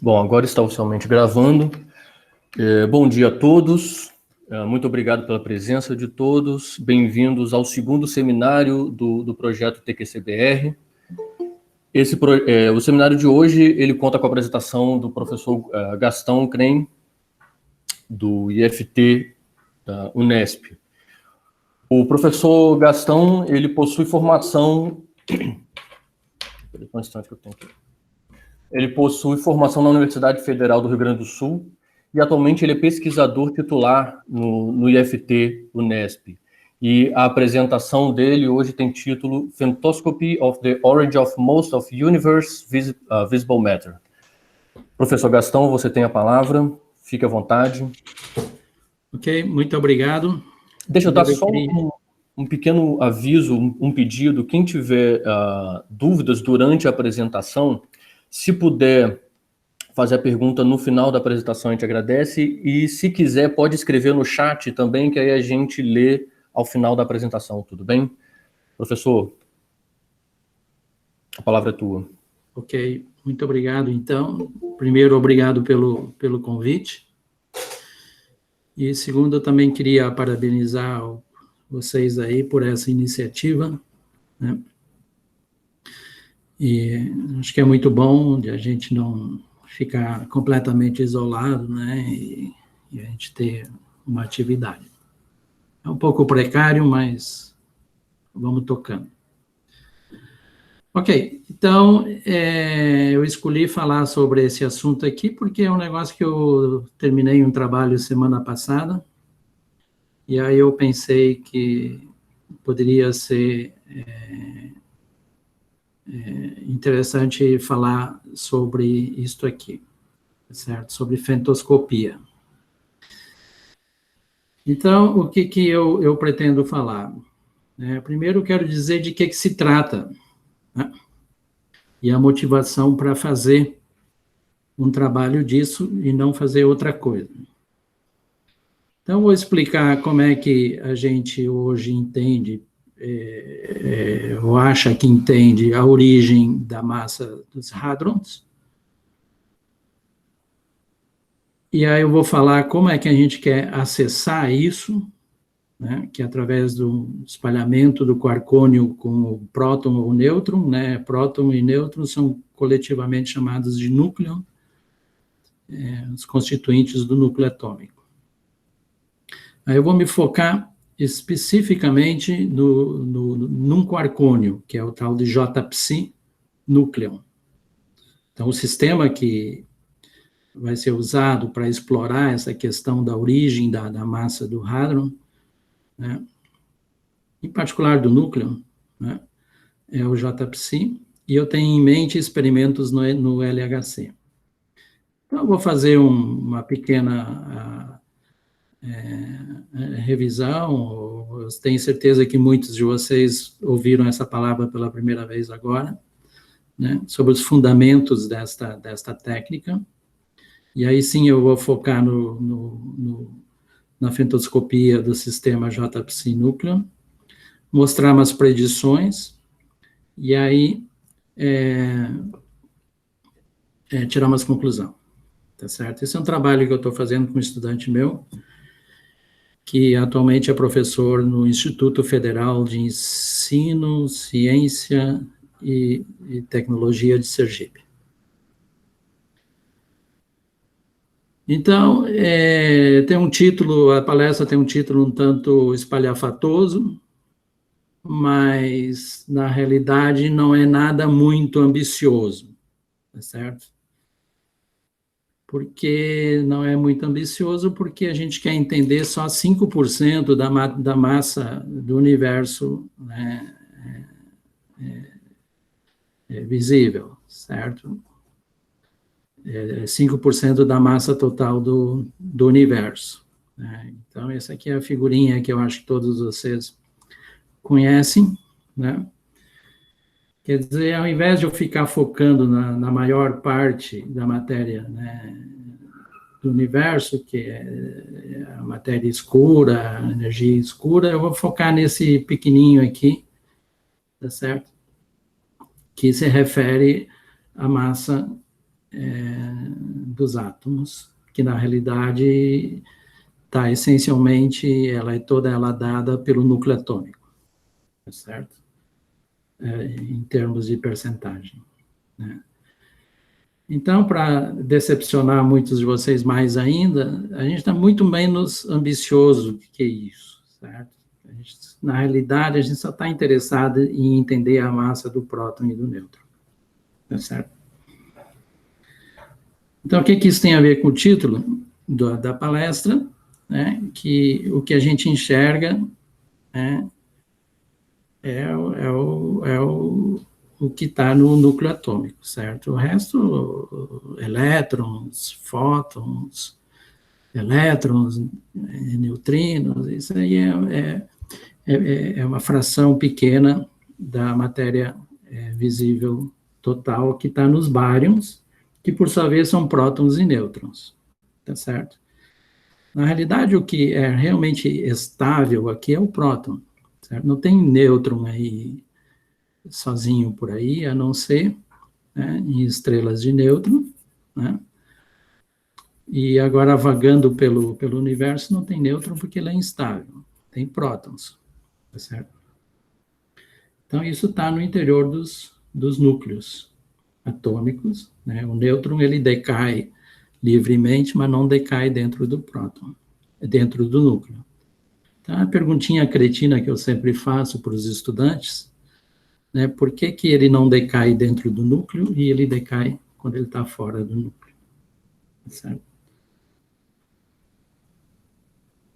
Bom, agora está oficialmente gravando. Bom dia a todos. Muito obrigado pela presença de todos. Bem-vindos ao segundo seminário do projeto TQCBR. O seminário de hoje ele conta com a apresentação do professor Gastão Crem, do IFT da Unesp. O professor Gastão ele possui formação... Um instante que eu tenho aqui. Ele possui formação na Universidade Federal do Rio Grande do Sul e atualmente ele é pesquisador titular no IFT Unesp. E a apresentação dele hoje tem título Femtoscopy of the Origin of Most of Universe Visible Matter. Professor Gastão, você tem a palavra, fique à vontade. Ok, muito obrigado. Deixa eu dar só um pequeno aviso, um pedido. Quem tiver dúvidas durante a apresentação, se puder fazer a pergunta no final da apresentação, a gente agradece. E se quiser, pode escrever no chat também, que aí a gente lê ao final da apresentação, tudo bem? Professor, a palavra é tua. Ok, muito obrigado, então. Primeiro, obrigado pelo convite. E segundo, eu também queria parabenizar vocês aí por essa iniciativa, né? E acho que é muito bom de a gente não ficar completamente isolado, né? E a gente ter uma atividade. É um pouco precário, mas vamos tocando. Ok, então eu escolhi falar sobre esse assunto aqui porque é um negócio que eu terminei um trabalho semana passada e aí eu pensei que poderia ser interessante falar sobre isto aqui, certo? Sobre femtoscopia. Então, o que eu pretendo falar? Primeiro, eu quero dizer de que se trata, né? E a motivação para fazer um trabalho disso e não fazer outra coisa. Então, vou explicar como é que a gente hoje entende, ou acha que entende, a origem da massa dos hadrons. E aí eu vou falar como é que a gente quer acessar isso, né, que é através do espalhamento do quarcônio com o próton ou o nêutron, né? Próton e nêutron são coletivamente chamados de núcleo, os constituintes do núcleo atômico. Aí eu vou me focar especificamente num quarcônio, que é o tal de J-psi núcleo. Então, o sistema que vai ser usado para explorar essa questão da origem da massa do hadron, né, em particular do núcleo, né, é o J-psi, e eu tenho em mente experimentos no LHC. Então, eu vou fazer uma pequena revisão. Eu tenho certeza que muitos de vocês ouviram essa palavra pela primeira vez agora, né, sobre os fundamentos desta técnica. E aí sim eu vou focar na femtoscopia do sistema J-psi núcleo, mostrar umas predições, e aí tirar umas conclusões, tá certo? Esse é um trabalho que eu estou fazendo com um estudante meu, que atualmente é professor no Instituto Federal de Ensino, Ciência e Tecnologia de Sergipe. Então, tem um título, a palestra tem um título um tanto espalhafatoso, mas, na realidade, não é nada muito ambicioso, tá certo? Porque não é muito ambicioso, porque a gente quer entender só 5% da massa do universo, né, visível, certo? 5% da massa total do universo, né? Então, essa aqui é a figurinha que eu acho que todos vocês conhecem, né? Quer dizer, ao invés de eu ficar focando na maior parte da matéria, né, do universo, que é a matéria escura, a energia escura, eu vou focar nesse pequenininho aqui, tá certo? Que se refere à massa dos átomos, que na realidade está essencialmente, ela é toda ela dada pelo núcleo atômico, certo? Em termos de percentagem, né? Então, para decepcionar muitos de vocês mais ainda, a gente está muito menos ambicioso que isso, certo? Na realidade, a gente só está interessado em entender a massa do próton e do nêutron, tá certo? Então, o que isso tem a ver com o título da palestra, né? Que o que a gente enxerga, né, o que está no núcleo atômico, certo? O resto, elétrons, fótons, elétrons, neutrinos, isso aí é uma fração pequena da matéria visível total que está nos bárions, que por sua vez são prótons e nêutrons, tá certo? Na realidade, o que é realmente estável aqui é o próton, certo? Não tem nêutron aí sozinho por aí, a não ser, né, em estrelas de nêutron, né? E agora, vagando pelo universo, não tem nêutron porque ele é instável, tem prótons, tá certo? Então, isso está no interior dos núcleos atômicos, né? O nêutron, ele decai livremente, mas não decai dentro do próton, dentro do núcleo. Então, a perguntinha cretina que eu sempre faço para os estudantes, né, por que ele não decai dentro do núcleo e ele decai quando ele está fora do núcleo, certo?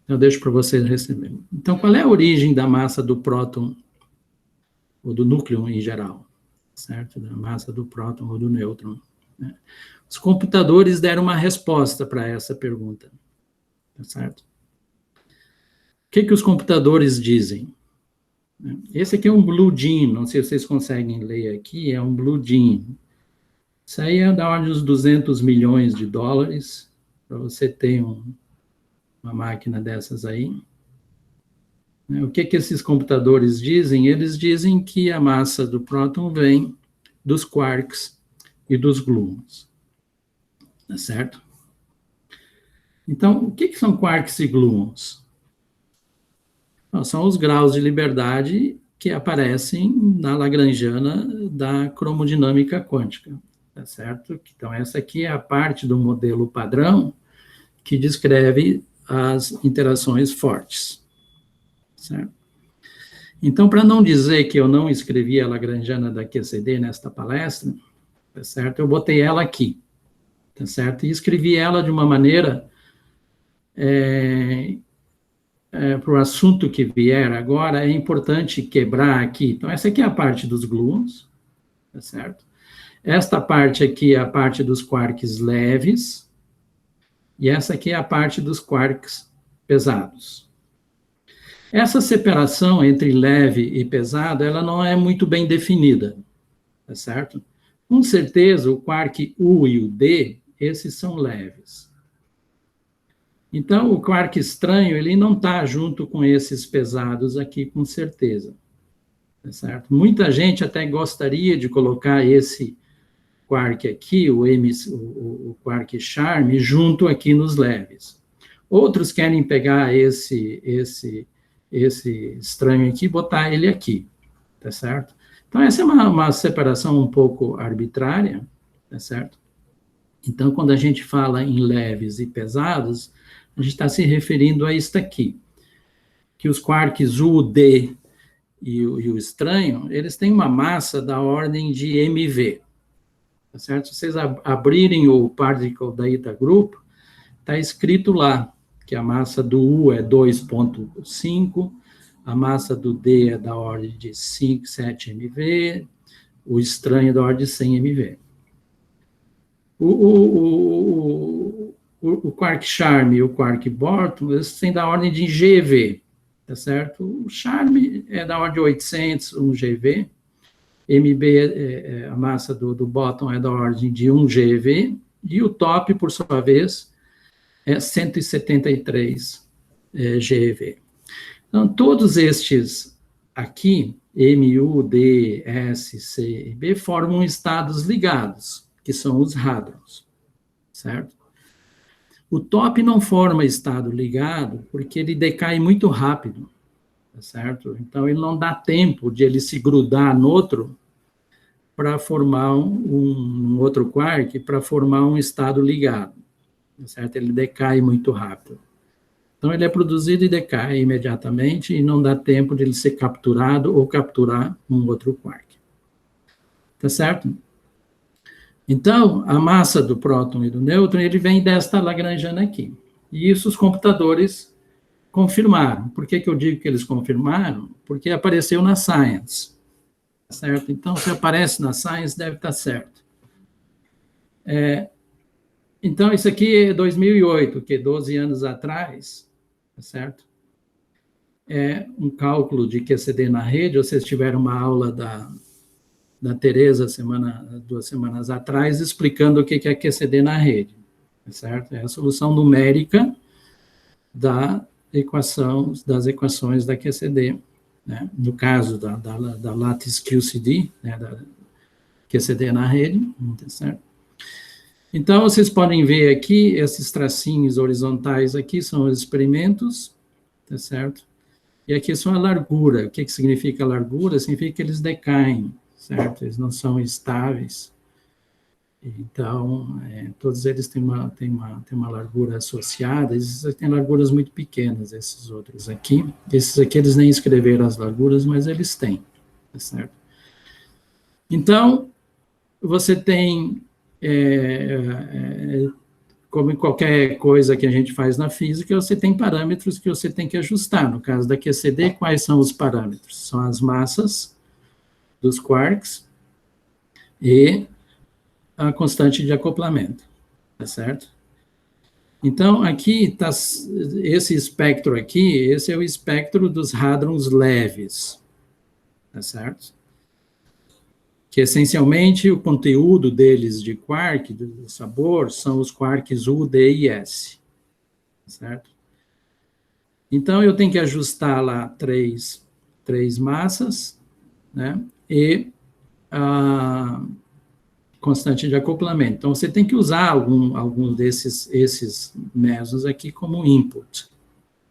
Eu deixo para vocês receberem. Então, qual é a origem da massa do próton, ou do núcleo em geral, certo? Da massa do próton ou do nêutron, né? Os computadores deram uma resposta para essa pergunta, tá certo? O que os computadores dizem? Esse aqui é um Blue Gene, não sei se vocês conseguem ler aqui, é um Blue Gene. Isso aí é da ordem dos 200 milhões de dólares, para você ter uma máquina dessas aí. O que esses computadores dizem? Eles dizem que a massa do próton vem dos quarks e dos gluons, tá certo? Então, o que são quarks e gluons? São os graus de liberdade que aparecem na lagrangiana da cromodinâmica quântica, tá certo? Então, essa aqui é a parte do modelo padrão que descreve as interações fortes, certo? Então, para não dizer que eu não escrevi a lagrangiana da QCD nesta palestra, tá certo? Eu botei ela aqui, tá certo? E escrevi ela de uma maneira para o assunto que vier agora, é importante quebrar aqui. Então, essa aqui é a parte dos gluons, tá certo? Esta parte aqui é a parte dos quarks leves, e essa aqui é a parte dos quarks pesados. Essa separação entre leve e pesado, ela não é muito bem definida, tá certo? Com certeza, o quark U e o D, esses são leves. Então, o quark estranho, ele não está junto com esses pesados aqui, com certeza. Tá certo? Muita gente até gostaria de colocar esse quark aqui, o quark charme, junto aqui nos leves. Outros querem pegar esse estranho aqui e botar ele aqui, tá certo? Então, essa é uma separação um pouco arbitrária, tá certo? Então, quando a gente fala em leves e pesados, a gente está se referindo a isto aqui, que os quarks U, D e o estranho, eles têm uma massa da ordem de MV, tá certo? Se vocês abrirem o Particle Data Group, está escrito lá que a massa do U é 2,5, a massa do D é da ordem de 5, 7 MV, o estranho é da ordem de 100 MV. O quark charme e o quark Bortle, eles têm da ordem de GeV, tá certo? O charme é da ordem de 800, 1 GeV, MB, a massa do bottom é da ordem de 1 GeV, e o top, por sua vez, é 173 GeV. Então, todos estes aqui, M, U, D, S, C e B, formam estados ligados, que são os hadrons, certo? O top não forma estado ligado porque ele decai muito rápido, tá certo? Então, ele não dá tempo de ele se grudar no outro para formar um outro quark, para formar um estado ligado, tá certo? Ele decai muito rápido. Então, ele é produzido e decai imediatamente e não dá tempo de ele ser capturado ou capturar um outro quark. Tá certo? Então, a massa do próton e do nêutron, ele vem desta lagrangiana aqui. E isso os computadores confirmaram. Por que eu digo que eles confirmaram? Porque apareceu na Science. Tá certo? Então, se aparece na Science, deve estar certo. Então, isso aqui é 2008, que é 12 anos atrás, tá certo? É um cálculo de QCD na rede. Vocês tiveram uma aula da Tereza 2 semanas atrás, explicando o que é QCD na rede, tá certo? É a solução numérica das equações da QCD, né? No caso da lattice QCD, né? Da QCD na rede, tá certo? Então, vocês podem ver aqui, esses tracinhos horizontais aqui são os experimentos, tá certo? E aqui são a largura. O que significa a largura? Significa que eles decaem, certo? Eles não são estáveis. Então, todos eles têm uma largura associada. Esses têm larguras muito pequenas, esses outros aqui. Esses aqui eles nem escreveram as larguras, mas eles têm, tá certo? Então, você tem, como em qualquer coisa que a gente faz na física, você tem parâmetros que você tem que ajustar. No caso da QCD, quais são os parâmetros? São as massas dos quarks e a constante de acoplamento, tá certo? Então, aqui está esse espectro aqui, esse é o espectro dos hadrons leves, tá certo? Que, essencialmente, o conteúdo deles de quark, do sabor, são os quarks U, D e S, tá certo? Então, eu tenho que ajustar lá três massas, né? E a constante de acoplamento. Então, você tem que usar algum esses mesos aqui como input,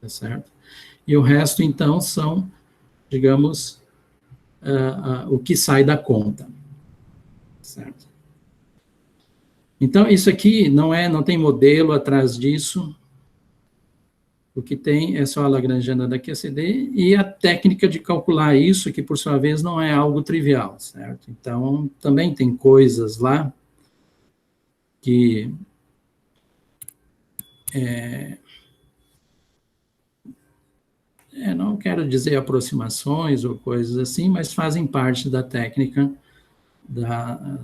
tá certo? E o resto, então, são, digamos, o que sai da conta, certo? Então, isso aqui não tem modelo atrás disso. O que tem é só a lagrangiana da QCD e a técnica de calcular isso, que, por sua vez, não é algo trivial, certo? Então, também tem coisas lá que não quero dizer aproximações ou coisas assim, mas fazem parte da técnica da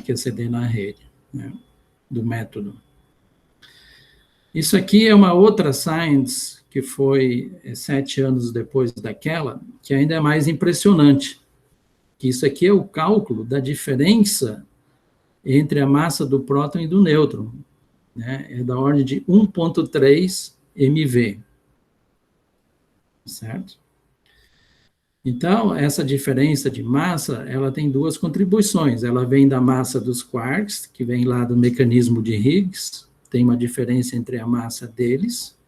QCD na rede, né, do método. Isso aqui é uma outra science que foi 7 anos depois daquela, que ainda é mais impressionante, que isso aqui é o cálculo da diferença entre a massa do próton e do nêutron, né, é da ordem de 1,3 MV, certo? Então, essa diferença de massa, ela tem duas contribuições. Ela vem da massa dos quarks, que vem lá do mecanismo de Higgs, tem uma diferença entre a massa deles,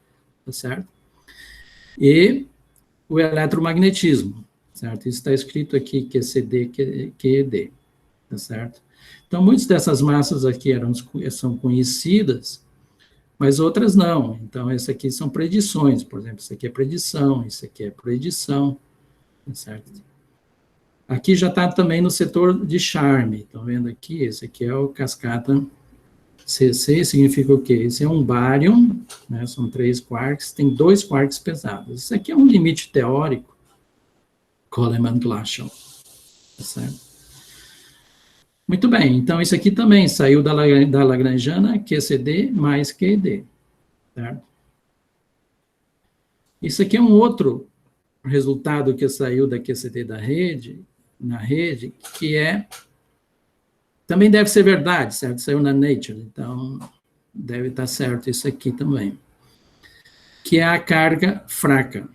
tá certo? E o eletromagnetismo, certo? Isso está escrito aqui, QCD, QED, tá certo? Então, muitas dessas massas aqui são conhecidas, mas outras não. Então, essas aqui são predições, por exemplo, isso aqui é predição, isso aqui é predição, certo? Aqui já está também no setor de charme, estão vendo aqui? Esse aqui é o cascata CC, significa o quê? Esse é um bárion, né, são 3 quarks, tem 2 quarks pesados. Isso aqui é um limite teórico, Coleman-Glashow, tá certo? Muito bem, então isso aqui também saiu da lagrangiana QCD mais QED, certo? Isso aqui é um outro resultado que saiu da QCD na rede, que também deve ser verdade, certo? Saiu na Nature, então deve estar certo isso aqui também. Que é a carga fraca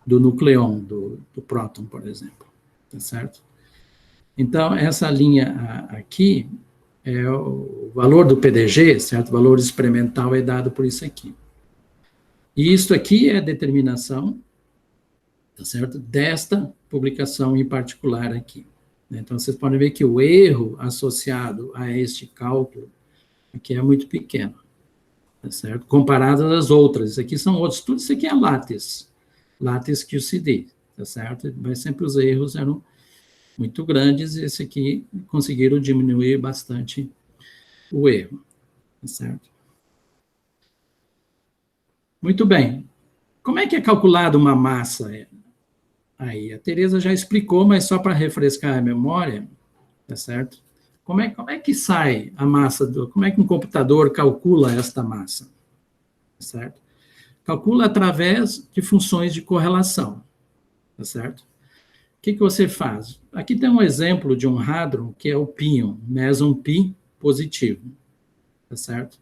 do nucleon, do próton, por exemplo, tá certo? Então, essa linha aqui o valor do PDG, certo? O valor experimental é dado por isso aqui. E isso aqui é a determinação, tá certo? Desta publicação em particular aqui. Então, vocês podem ver que o erro associado a este cálculo aqui é muito pequeno, tá certo? Comparado às outras. Isso aqui são outros, tudo isso aqui é látis QCD, tá certo? Mas sempre os erros eram muito grandes, e esse aqui conseguiram diminuir bastante o erro, tá certo? Muito bem. Como é que é calculada uma massa aí? A Tereza já explicou, mas só para refrescar a memória, tá certo? Como é que sai a massa, como é que um computador calcula esta massa, tá certo? Calcula através de funções de correlação, tá certo? O que você faz? Aqui tem um exemplo de um hadron, que é o pion, meson pi positivo, tá certo?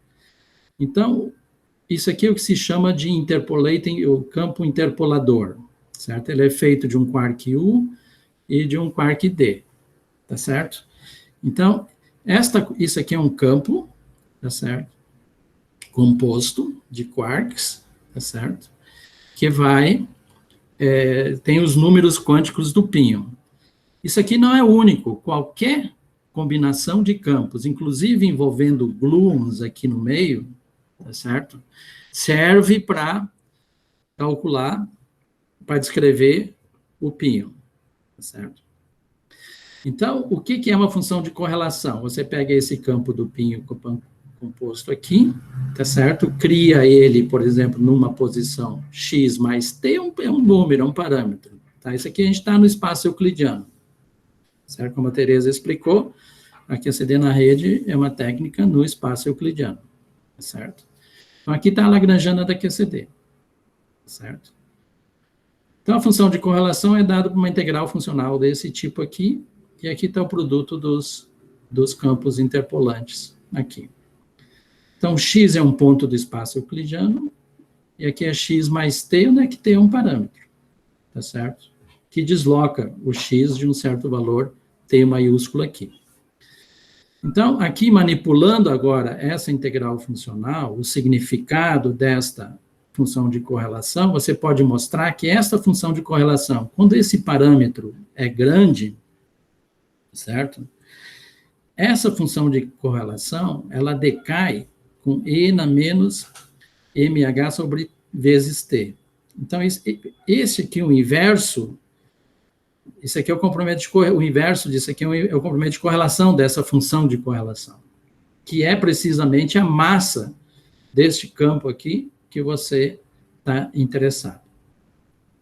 Então, isso aqui é o que se chama de interpolating, o campo interpolador, certo? Ele é feito de um quark U e de um quark D, tá certo? Então, isso aqui é um campo, tá certo? Composto de quarks, tá certo? Que tem os números quânticos do pion. Isso aqui não é único, qualquer combinação de campos, inclusive envolvendo gluons aqui no meio, tá certo? Serve para calcular, para descrever o pion, tá certo? Então, o que é uma função de correlação? Você pega esse campo do pion composto aqui, tá certo? Cria ele, por exemplo, numa posição x mais t, é um número, é um parâmetro, tá? Isso aqui a gente está no espaço euclidiano, certo? Como a Tereza explicou, a QCD na rede é uma técnica no espaço euclidiano, certo? Então, aqui está a lagrangiana da QCD, certo? Então, a função de correlação é dada por uma integral funcional desse tipo aqui, e aqui está o produto dos campos interpolantes aqui. Então, x é um ponto do espaço euclidiano, e aqui é x mais t, onde é que t é um parâmetro, tá certo? Que desloca o x de um certo valor, t maiúsculo aqui. Então, aqui manipulando agora essa integral funcional, o significado desta função de correlação, você pode mostrar que esta função de correlação, quando esse parâmetro é grande, certo? Essa função de correlação, ela decai com e na menos mh sobre vezes t. Então, esse aqui, o inverso, isso aqui é o comprimento o inverso disso aqui é o comprimento de correlação dessa função de correlação, que é precisamente a massa deste campo aqui que você está interessado.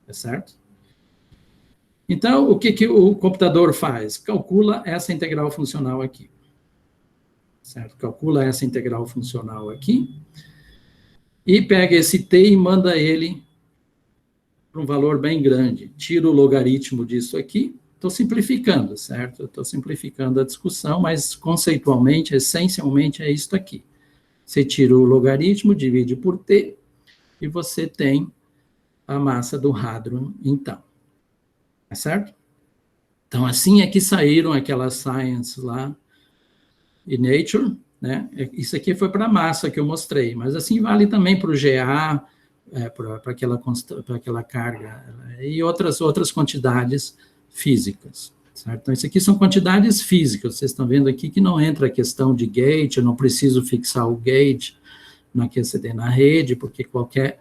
Tá certo? Então, o que o computador faz? Calcula essa integral funcional aqui. Certo? Calcula essa integral funcional aqui e pega esse t e manda ele para um valor bem grande. Tira o logaritmo disso aqui. Estou simplificando, certo? Estou simplificando a discussão, mas conceitualmente, essencialmente, é isso aqui. Você tira o logaritmo, divide por t, e você tem a massa do hadron, então. Tá certo? Então, assim é que saíram aquelas science lá e Nature, né? Isso aqui foi para a massa que eu mostrei, mas assim vale também para o GA, para aquela carga, e outras quantidades físicas, certo? Então, isso aqui são quantidades físicas, vocês estão vendo aqui que não entra a questão de gate, eu não preciso fixar o gate na QCD na rede, porque qualquer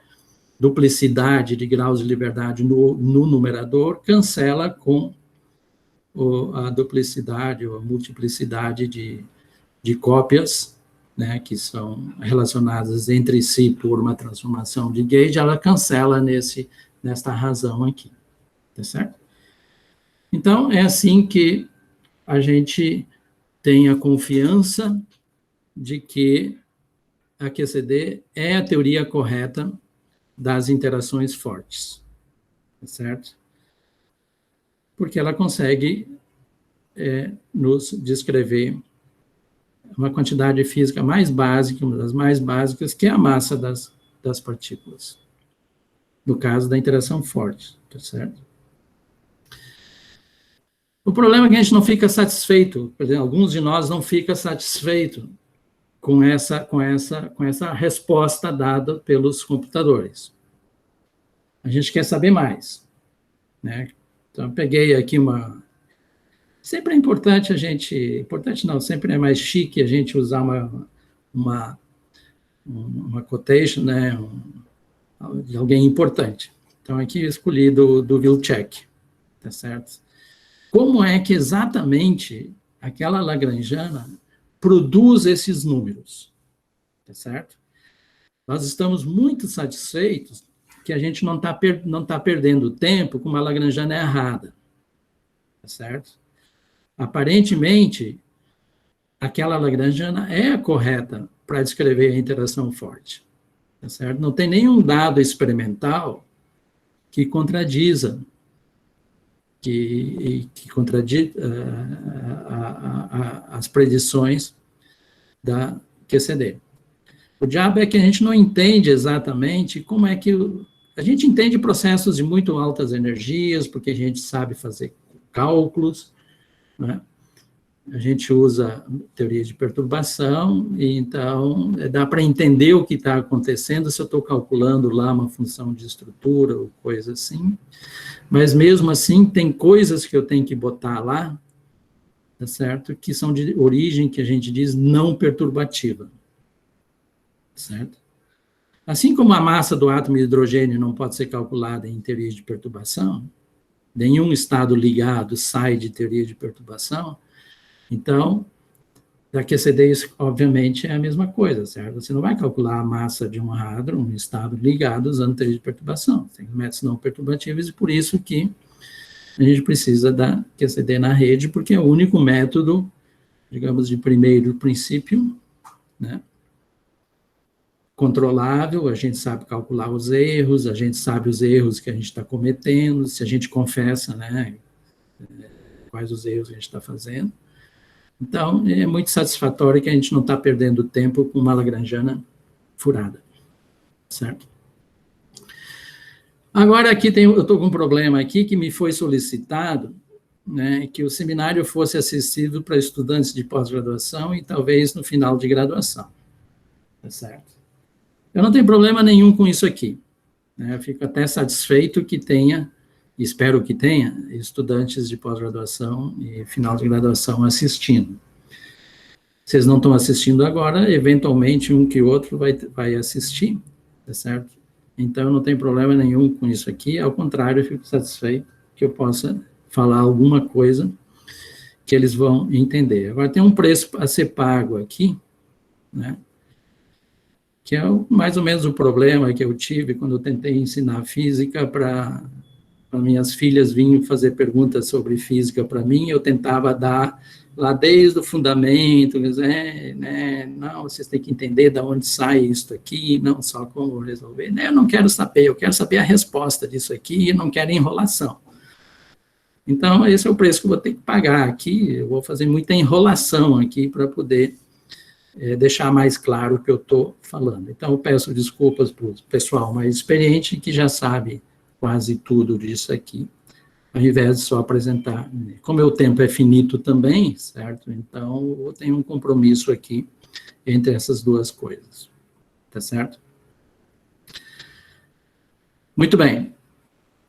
duplicidade de graus de liberdade no numerador cancela com a duplicidade ou a multiplicidade de cópias, né, que são relacionadas entre si por uma transformação de gauge, ela cancela nesta razão aqui, tá certo? Então, é assim que a gente tem a confiança de que a QCD é a teoria correta das interações fortes, tá certo? Porque ela consegue nos descrever uma quantidade física mais básica, uma das mais básicas, que é a massa das partículas. No caso da interação forte, tá certo? O problema é que a gente não fica satisfeito, por exemplo, alguns de nós não ficam satisfeitos com essa resposta dada pelos computadores. A gente quer saber mais, né? Então, eu peguei aqui Sempre é importante a gente... Importante não, sempre é mais chique a gente usar uma quotation, né? De alguém importante. Então, aqui eu escolhi do Wilczek, tá certo? Como é que exatamente aquela lagrangiana produz esses números, tá certo? Nós estamos muito satisfeitos que a gente não tá perdendo tempo com uma lagrangiana errada, tá certo? Aparentemente, aquela lagrangiana é a correta para descrever a interação forte, tá certo? Não tem nenhum dado experimental que contradiza as predições da QCD. O diabo é que a gente não entende exatamente como é que... A gente entende processos de muito altas energias, porque a gente sabe fazer cálculos, né? A gente usa teoria de perturbação, e então dá para entender o que está acontecendo se eu estou calculando lá uma função de estrutura ou coisa assim. Mas mesmo assim, tem coisas que eu tenho que botar lá, tá certo? Que são de origem, que a gente diz, não perturbativa. Certo? Assim como a massa do átomo de hidrogênio não pode ser calculada em teoria de perturbação, nenhum estado ligado sai de teoria de perturbação, então, da QCD, obviamente, é a mesma coisa, certo? Você não vai calcular a massa de um hadron, um estado ligado, usando teoria de perturbação. Tem métodos não perturbativos, e por isso que a gente precisa da QCD na rede, porque é o único método, digamos, de primeiro princípio, né? Controlável, a gente sabe calcular os erros, a gente sabe os erros que a gente está cometendo, se a gente confessa, né, quais os erros a gente está fazendo. Então, é muito satisfatório que a gente não está perdendo tempo com uma lagrangiana furada, certo? Agora, aqui eu estou com um problema aqui que me foi solicitado, né, que o seminário fosse assistido para estudantes de pós-graduação e talvez no final de graduação, tá certo? Eu não tenho problema nenhum com isso aqui, né? Eu fico até satisfeito que tenha, espero que tenha, estudantes de pós-graduação e final de graduação assistindo. Vocês não estão assistindo agora, eventualmente um que outro vai assistir, tá certo? Então, eu não tenho problema nenhum com isso aqui, ao contrário, eu fico satisfeito que eu possa falar alguma coisa que eles vão entender. Agora, tem um preço a ser pago aqui, né? Que é mais ou menos o problema que eu tive quando eu tentei ensinar física para minhas filhas vinham fazer perguntas sobre física para mim, eu tentava dar lá desde o fundamento, né, não, vocês têm que entender de onde sai isso aqui, não só como resolver. Eu não quero saber, eu quero saber a resposta disso aqui, e não quero enrolação. Então, esse é o preço que eu vou ter que pagar aqui, eu vou fazer muita enrolação aqui para poder deixar mais claro o que eu estou falando. Então, eu peço desculpas para o pessoal mais experiente, que já sabe quase tudo disso aqui, ao invés de só apresentar. Como o tempo é finito também, certo? Então, eu tenho um compromisso aqui entre essas duas coisas, tá certo? Muito bem.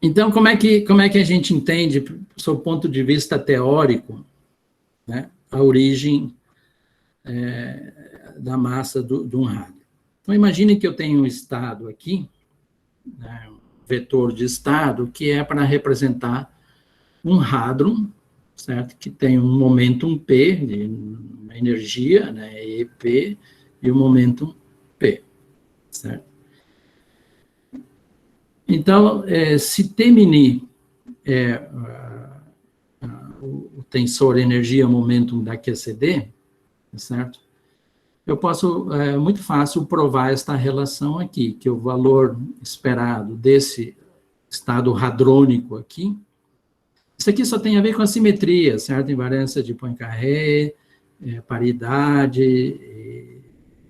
Então, como é que a gente entende, do seu ponto de vista teórico, né, a origem da massa de um hadron? Então, imagine que eu tenho um estado aqui, né, um vetor de estado, que é para representar um hadron, certo? Que tem um momentum P, de uma energia, né, EP, e um momentum P, certo? Então, se T-mini é o tensor energia-momentum da QCD, certo? Eu posso, muito fácil, provar esta relação aqui, que o valor esperado desse estado hadrônico aqui, isso aqui só tem a ver com a simetria, certo? Invariância de Poincaré, paridade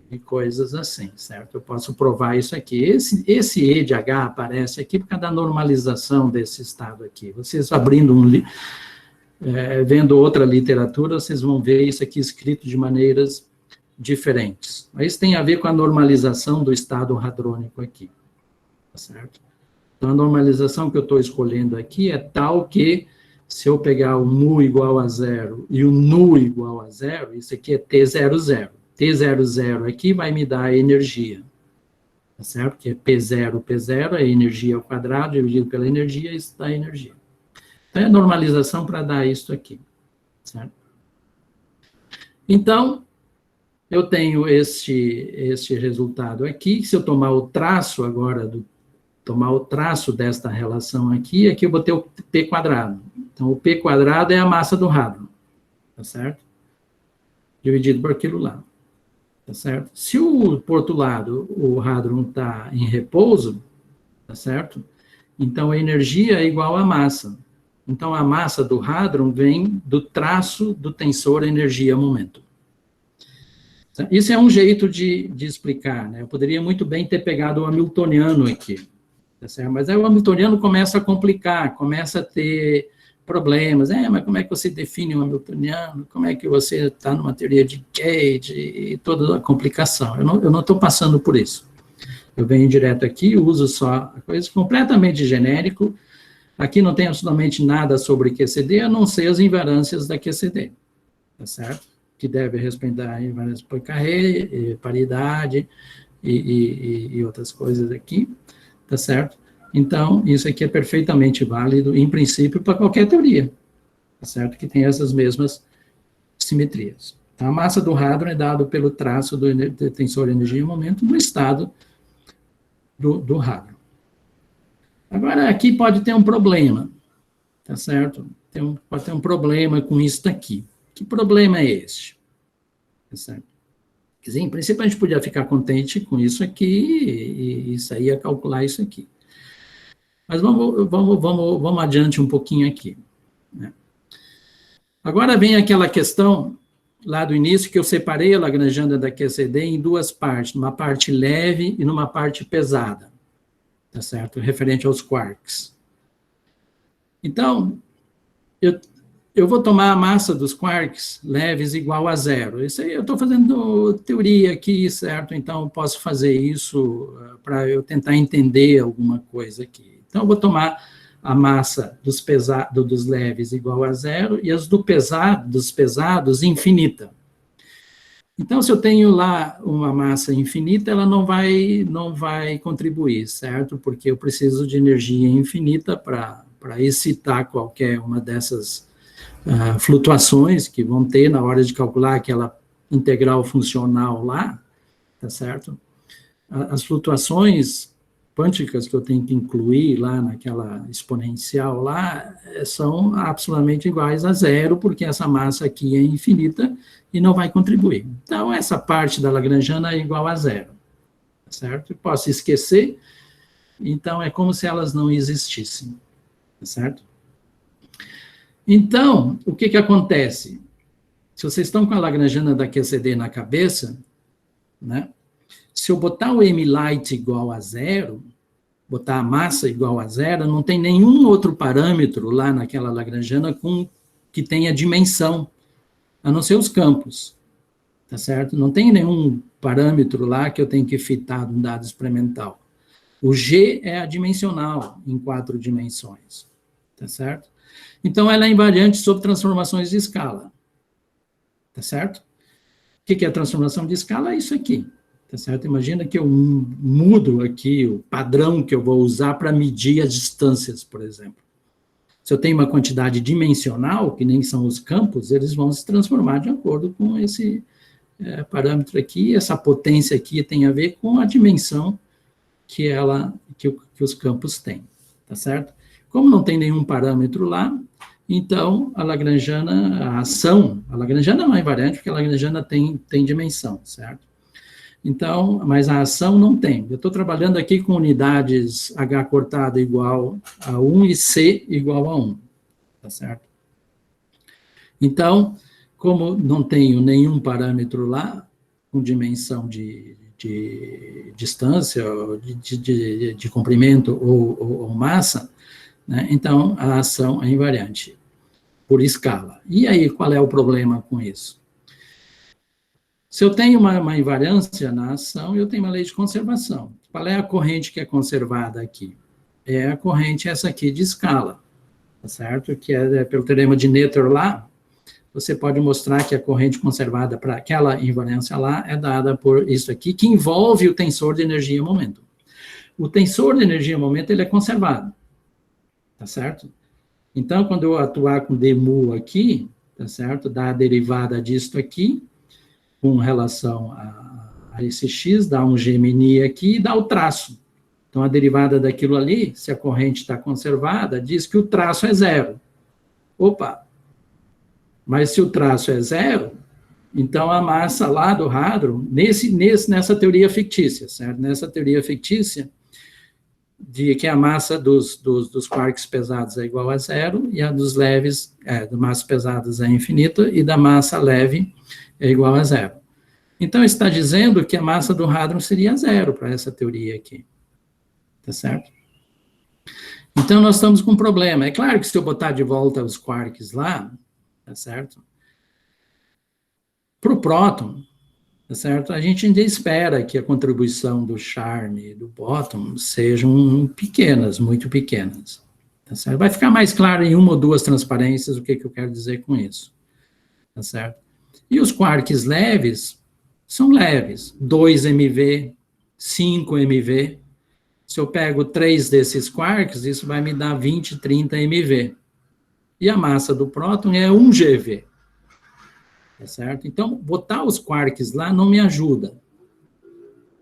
e coisas assim, certo? Eu posso provar isso aqui. Esse E de H aparece aqui por causa da normalização desse estado aqui. Vocês abrindo vendo outra literatura, vocês vão ver isso aqui escrito de maneiras diferentes. Mas isso tem a ver com a normalização do estado hadrônico aqui, tá certo? Então, a normalização que eu estou escolhendo aqui é tal que, se eu pegar o mu igual a zero e o nu igual a zero, isso aqui é T00. T00 aqui vai me dar a energia, tá certo? Que é P0, a energia ao quadrado, dividido pela energia, isso dá energia. Então, é a normalização para dar isso aqui, certo? Então, eu tenho este resultado aqui. Se eu tomar o traço agora, tomar o traço desta relação aqui, aqui eu vou ter o P quadrado. Então, o P quadrado é a massa do hadron, tá certo? Dividido por aquilo lá, tá certo? Se por outro lado, o hadron está em repouso, tá certo? Então, a energia é igual à massa. Então, a massa do hadron vem do traço do tensor energia-momento. Isso é um jeito de explicar, né? Eu poderia muito bem ter pegado o hamiltoniano aqui, tá certo? Mas aí o hamiltoniano começa a complicar, começa a ter problemas. Mas como é que você define o hamiltoniano? Como é que você está numa teoria de gauge e toda a complicação? Eu não estou passando por isso. Eu venho direto aqui, uso só coisa completamente genérico. Aqui não tem absolutamente nada sobre QCD, a não ser as invariâncias da QCD, tá certo? Que deve respeitar a invariância Poincare, paridade e outras coisas aqui, tá certo? Então, isso aqui é perfeitamente válido, em princípio, para qualquer teoria, tá certo? Que tem essas mesmas simetrias. Então, a massa do hadron é dado pelo traço do tensor energia e momento no estado do hadron. Agora, aqui pode ter um problema, tá certo? Pode ter um problema com isso aqui. Que problema é este? Tá certo? Quer dizer, em princípio, a gente podia ficar contente com isso aqui e sair a calcular isso aqui. Mas vamos adiante um pouquinho aqui, né? Agora vem aquela questão lá do início que eu separei a lagrangiana da QCD em duas partes, numa parte leve e numa parte pesada, tá certo? Referente aos quarks. Então, eu vou tomar a massa dos quarks leves igual a zero. Isso aí eu estou fazendo teoria aqui, certo? Então, eu posso fazer isso para eu tentar entender alguma coisa aqui. Então, eu vou tomar a massa dos leves igual a zero e as dos pesados infinita. Então, se eu tenho lá uma massa infinita, ela não vai contribuir, certo? Porque eu preciso de energia infinita para excitar qualquer uma dessas flutuações que vão ter na hora de calcular aquela integral funcional lá, tá certo? As flutuações quânticas que eu tenho que incluir lá naquela exponencial lá são absolutamente iguais a zero, porque essa massa aqui é infinita e não vai contribuir. Então, essa parte da lagrangiana é igual a zero, tá certo? Eu posso esquecer, então é como se elas não existissem, tá certo? Então, o que acontece? Se vocês estão com a lagrangiana da QCD na cabeça, né? Se eu botar o M-Light igual a zero, botar a massa igual a zero, não tem nenhum outro parâmetro lá naquela lagrangiana que tenha dimensão, a não ser os campos, tá certo? Não tem nenhum parâmetro lá que eu tenho que fitar de um dado experimental. O G é adimensional em 4 dimensões, tá certo? Então, ela é invariante sobre transformações de escala, tá certo? O que é a transformação de escala? É isso aqui, tá certo? Imagina que eu mudo aqui o padrão que eu vou usar para medir as distâncias, por exemplo. Se eu tenho uma quantidade dimensional, que nem são os campos, eles vão se transformar de acordo com esse parâmetro aqui. Essa potência aqui tem a ver com a dimensão que os campos têm, tá certo? Como não tem nenhum parâmetro lá, então a lagrangiana, a lagrangiana não é invariante, porque a lagrangiana tem dimensão, certo? Então, mas a ação não tem. Eu estou trabalhando aqui com unidades H cortado igual a 1 e C igual a 1, tá certo? Então, como não tenho nenhum parâmetro lá, com dimensão de distância, de comprimento ou massa, né, então a ação é invariante. por escala. E aí, qual é o problema com isso? Se eu tenho uma invariância na ação, eu tenho uma lei de conservação. Qual é a corrente que é conservada aqui? É a corrente essa aqui de escala, tá certo? Que é pelo teorema de Noether lá, você pode mostrar que a corrente conservada para aquela invariância lá é dada por isso aqui, que envolve o tensor de energia e momento. O tensor de energia e momento, ele é conservado, tá certo? Então, quando eu atuar com d mu aqui, tá certo? Dá a derivada disto aqui, com relação a esse x, dá um Gemini aqui e dá o traço. Então, a derivada daquilo ali, se a corrente está conservada, diz que o traço é zero. Opa! Mas se o traço é zero, então a massa lá do hadron, nessa teoria fictícia, certo? Nessa teoria fictícia, de que a massa dos quarks pesados é igual a zero, e a dos leves, das massas pesadas é infinita, e da massa leve é igual a zero. Então, está dizendo que a massa do hadron seria zero para essa teoria aqui. Tá certo? Então, nós estamos com um problema. É claro que se eu botar de volta os quarks lá, tá certo? Para o próton, tá certo? A gente ainda espera que a contribuição do Charme e do Bottom sejam pequenas, muito pequenas. Tá certo? Vai ficar mais claro em uma ou duas transparências o que eu quero dizer com isso. Tá certo? E os quarks leves são leves. 2 MeV, 5 MeV. Se eu pego 3 desses quarks, isso vai me dar 20, 30 MeV. E a massa do próton é 1 GeV. Tá certo? Então, botar os quarks lá não me ajuda.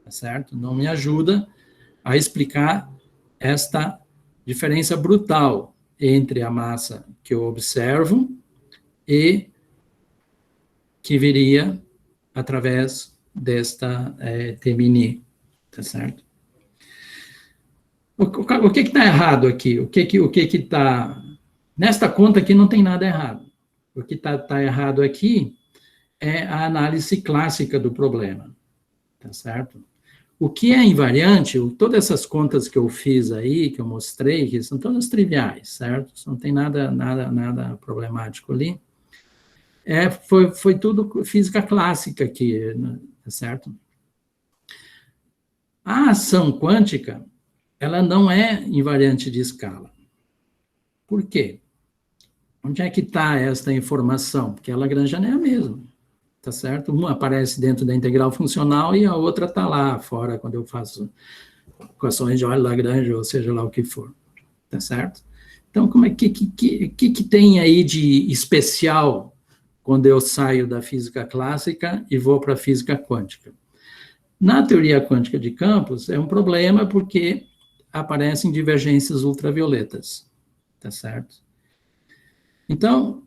Tá certo? Não me ajuda a explicar esta diferença brutal entre a massa que eu observo e que viria através desta T-mini. Tá certo? O que está errado aqui? O que está... Nesta conta aqui não tem nada errado. O que está errado aqui é a análise clássica do problema, tá certo? O que é invariante, todas essas contas que eu fiz aí, que eu mostrei, que são todas triviais, certo? Não tem nada problemático ali. Foi tudo física clássica aqui, tá certo? A ação quântica, ela não é invariante de escala. Por quê? Onde é que está esta informação? Porque a Lagrangiana é a mesma, tá certo? Uma aparece dentro da integral funcional e a outra está lá fora, quando eu faço equações de Euler-Lagrange, ou seja lá o que for, tá certo? Então, como é que tem aí de especial quando eu saio da física clássica e vou para a física quântica? Na teoria quântica de campos, é um problema porque aparecem divergências ultravioletas, tá certo? Então,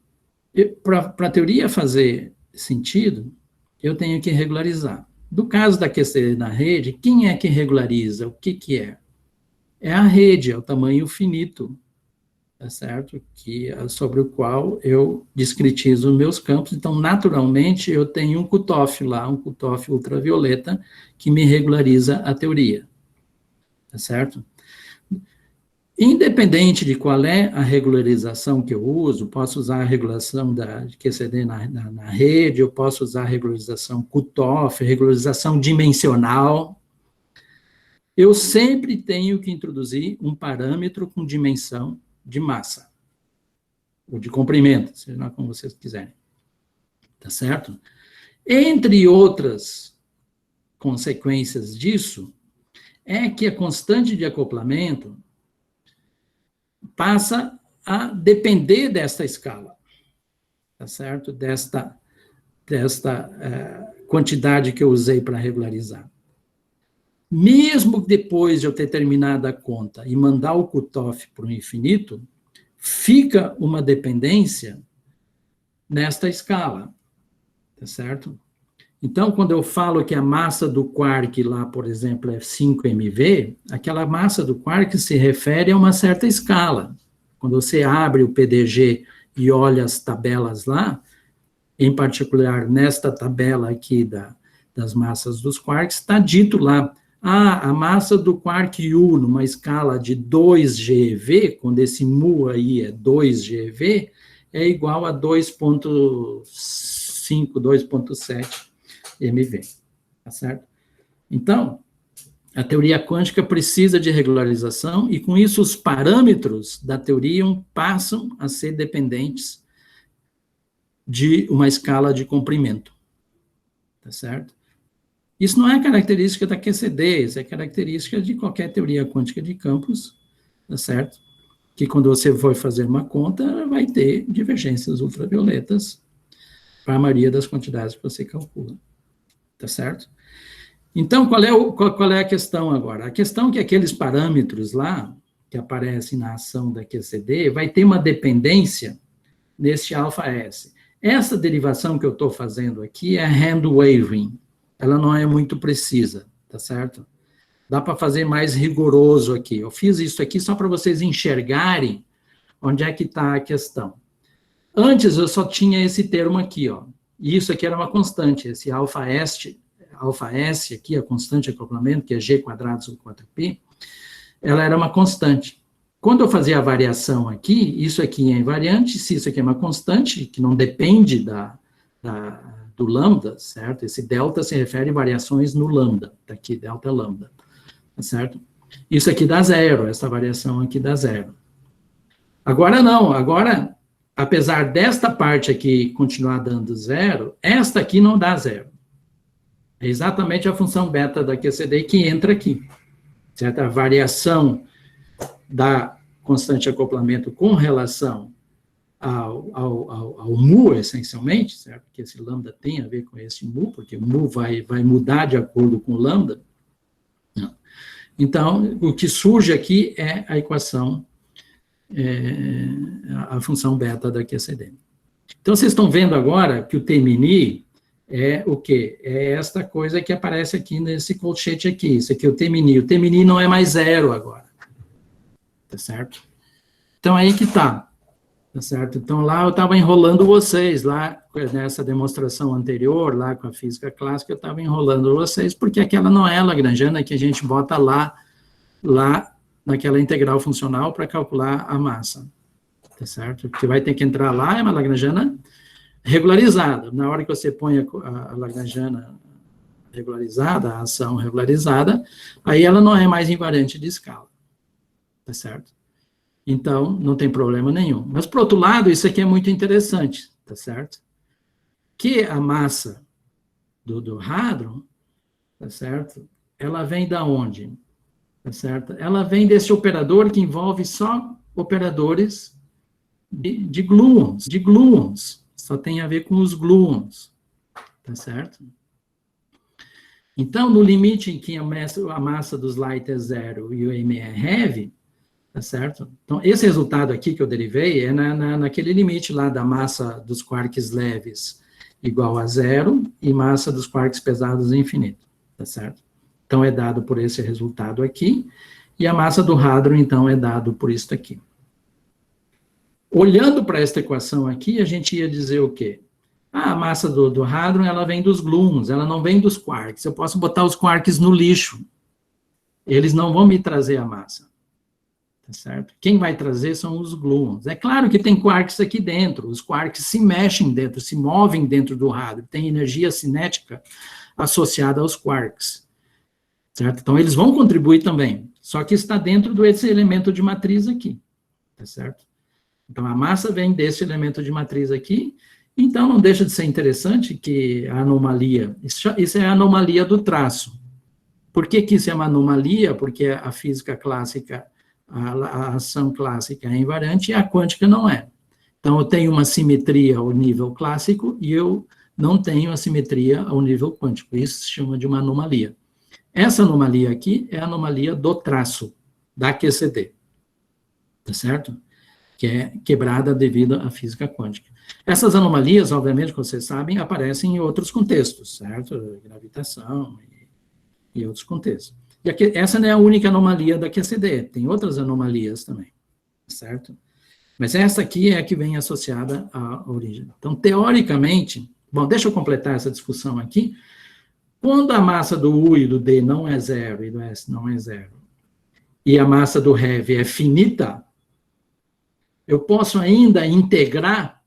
para a teoria fazer sentido, eu tenho que regularizar. No caso da QCD na rede, quem é que regulariza? O que é? É a rede, é o tamanho finito, tá certo? Sobre o qual eu discretizo meus campos. Então, naturalmente, eu tenho um cutoff lá, um cutoff ultravioleta, que me regulariza a teoria, tá certo? Independente de qual é a regularização que eu uso, posso usar a regulação da QCD na rede, eu posso usar a regularização cutoff, regularização dimensional. Eu sempre tenho que introduzir um parâmetro com dimensão de massa, ou de comprimento, seja lá como vocês quiserem. Tá certo? Entre outras consequências disso, é que a constante de acoplamento passa a depender desta escala, tá certo? Desta quantidade que eu usei para regularizar. Mesmo depois de eu ter terminado a conta e mandar o cutoff para o infinito, fica uma dependência nesta escala, tá certo? Então, quando eu falo que a massa do quark lá, por exemplo, é 5 MeV, aquela massa do quark se refere a uma certa escala. Quando você abre o PDG e olha as tabelas lá, em particular nesta tabela aqui das massas dos quarks, está dito lá, a massa do quark U numa escala de 2 GeV, quando esse mu aí é 2 GeV, é igual a 2,5, 2,7 MV, tá certo? Então, a teoria quântica precisa de regularização e, com isso, os parâmetros da teoria passam a ser dependentes de uma escala de comprimento, tá certo? Isso não é característica da QCD, isso é característica de qualquer teoria quântica de campos, tá certo? Que quando você for fazer uma conta, vai ter divergências ultravioletas para a maioria das quantidades que você calcula, tá certo? Então, qual é a questão agora? A questão é que aqueles parâmetros lá, que aparecem na ação da QCD, vai ter uma dependência nesse αS. Essa derivação que eu estou fazendo aqui é hand-waving, ela não é muito precisa, tá certo? Dá para fazer mais rigoroso aqui. Eu fiz isso aqui só para vocês enxergarem onde é que está a questão. Antes eu só tinha esse termo aqui, ó. E isso aqui era uma constante, esse αS aqui, a constante de acoplamento, que é G² sobre 4π, ela era uma constante. Quando eu fazia a variação aqui, isso aqui é invariante, se isso aqui é uma constante, que não depende do lambda, certo? Esse delta se refere a variações no lambda, tá aqui, delta lambda, tá certo? Isso aqui dá zero, essa variação aqui dá zero. Agora não, agora, apesar desta parte aqui continuar dando zero, esta aqui não dá zero. É exatamente a função beta da QCD que entra aqui, certo? A variação da constante de acoplamento com relação ao mu, essencialmente, certo? Porque esse lambda tem a ver com esse mu, porque o mu vai mudar de acordo com o lambda. Então, o que surge aqui é a equação, a função beta da QCD. Então, vocês estão vendo agora que o T-mini é o quê? É esta coisa que aparece aqui nesse colchete aqui. Isso aqui é o T-mini. O T-mini não é mais zero agora. Tá certo? Então, aí que tá certo? Então, lá eu estava enrolando vocês, lá nessa demonstração anterior, lá com a física clássica, eu estava enrolando vocês, porque aquela não é a lagrangiana que a gente bota lá naquela integral funcional para calcular a massa, tá certo? Porque vai ter que entrar lá, é uma lagrangiana regularizada. Na hora que você põe a lagrangiana regularizada, a ação regularizada, aí ela não é mais invariante de escala, tá certo? Então, não tem problema nenhum. Mas, por outro lado, isso aqui é muito interessante, tá certo? Que a massa do hadron, tá certo? Ela vem da onde? Tá certo? Ela vem desse operador que envolve só operadores de gluons. Só tem a ver com os gluons, tá certo? Então, no limite em que a massa dos light é zero e o M é heavy, tá certo? Então, esse resultado aqui que eu derivei é naquele limite lá da massa dos quarks leves igual a zero e massa dos quarks pesados infinito, tá certo? Então, é dado por esse resultado aqui, e a massa do hadron, então, é dado por isso aqui. Olhando para esta equação aqui, a gente ia dizer o quê? A massa do hadron, ela vem dos gluons, ela não vem dos quarks. Eu posso botar os quarks no lixo. Eles não vão me trazer a massa. Tá certo? Quem vai trazer são os gluons. É claro que tem quarks aqui dentro. Os quarks se mexem dentro, se movem dentro do hadron. Tem energia cinética associada aos quarks. Certo? Então, eles vão contribuir também. Só que está dentro desse elemento de matriz aqui. Tá certo? Então, a massa vem desse elemento de matriz aqui. Então, não deixa de ser interessante que a anomalia... Isso é a anomalia do traço. Por que isso é uma anomalia? Porque a física clássica... A ação clássica é invariante e a quântica não é. Então, eu tenho uma simetria ao nível clássico e eu não tenho a simetria ao nível quântico. Isso se chama de uma anomalia. Essa anomalia aqui é a anomalia do traço, da QCD. Tá certo? Que é quebrada devido à física quântica. Essas anomalias, obviamente, como vocês sabem, aparecem em outros contextos, certo? Gravitação e outros contextos. E aqui, essa não é a única anomalia da QCD, tem outras anomalias também, certo? Mas essa aqui é a que vem associada à origem. Então, teoricamente, bom, deixa eu completar essa discussão aqui. Quando a massa do U e do D não é zero, e do S não é zero, e a massa do heavy é finita, eu posso ainda integrar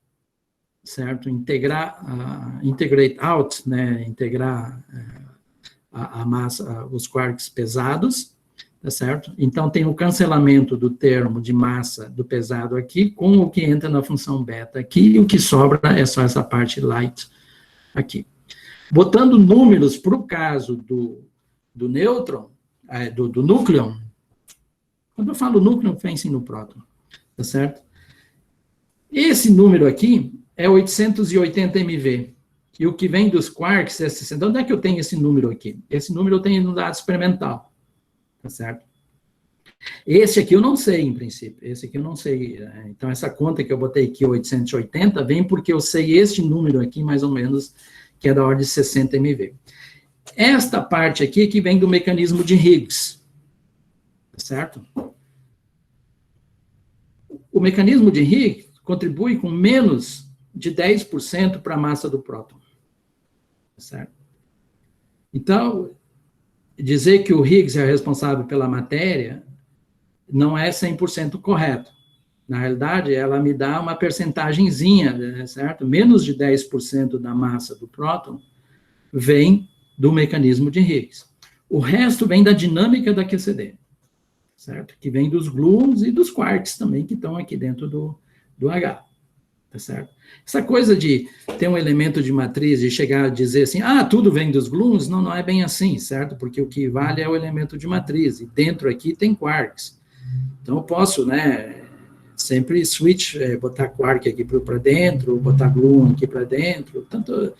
certo? Integrate out, né? Integrar a massa, os quarks pesados, tá certo? Então, tem o cancelamento do termo de massa do pesado aqui, com o que entra na função beta aqui, e o que sobra é só essa parte light aqui. Botando números para o caso do nêutron, do núcleo, quando eu falo núcleo, pensem no próton, tá certo? Esse número aqui é 880 MeV, e o que vem dos quarks é 60. Onde é que eu tenho esse número aqui? Esse número eu tenho no dado experimental, tá certo? Esse aqui eu não sei, em princípio, esse aqui eu não sei. Então, essa conta que eu botei aqui, 880, vem porque eu sei este número aqui, mais ou menos, que é da ordem de 60 MeV. Esta parte aqui que vem do mecanismo de Higgs, certo? O mecanismo de Higgs contribui com menos de 10% para a massa do próton, certo? Então, dizer que o Higgs é responsável pela matéria não é 100% correto. Na realidade, ela me dá uma percentagenzinha, certo? Menos de 10% da massa do próton vem do mecanismo de Higgs. O resto vem da dinâmica da QCD, certo? Que vem dos gluons e dos quarks também, que estão aqui dentro do H, tá certo? Essa coisa de ter um elemento de matriz e chegar a dizer assim, tudo vem dos gluons, não é bem assim, certo? Porque o que vale é o elemento de matriz, e dentro aqui tem quarks. Então, eu posso, né, sempre switch, botar quark aqui para dentro, botar gluon aqui para dentro, tanto,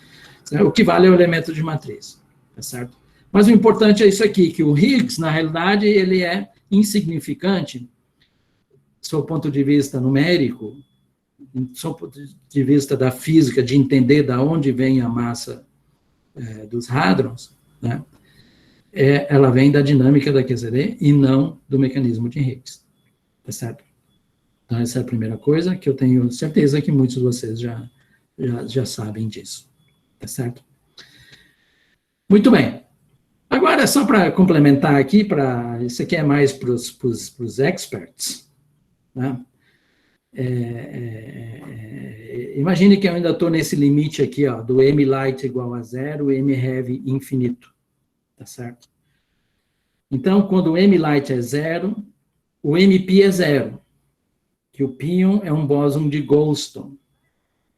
o que vale é o elemento de matriz, tá certo? Mas o importante é isso aqui, que o Higgs, na realidade, ele é insignificante, do seu ponto de vista numérico, do seu ponto de vista da física, de entender de onde vem a massa dos hadrons, né? Ela vem da dinâmica da QCD e não do mecanismo de Higgs, tá certo? Então, essa é a primeira coisa, que eu tenho certeza que muitos de vocês já sabem disso, tá certo? Muito bem. Agora, só para complementar aqui, isso aqui é mais para os experts, né? Imagine que eu ainda estou nesse limite aqui, ó, do M-light igual a zero, M-heavy infinito, tá certo? Então, quando o M-light é zero, o MP é zero, que o pion é um bóson de Goldstone,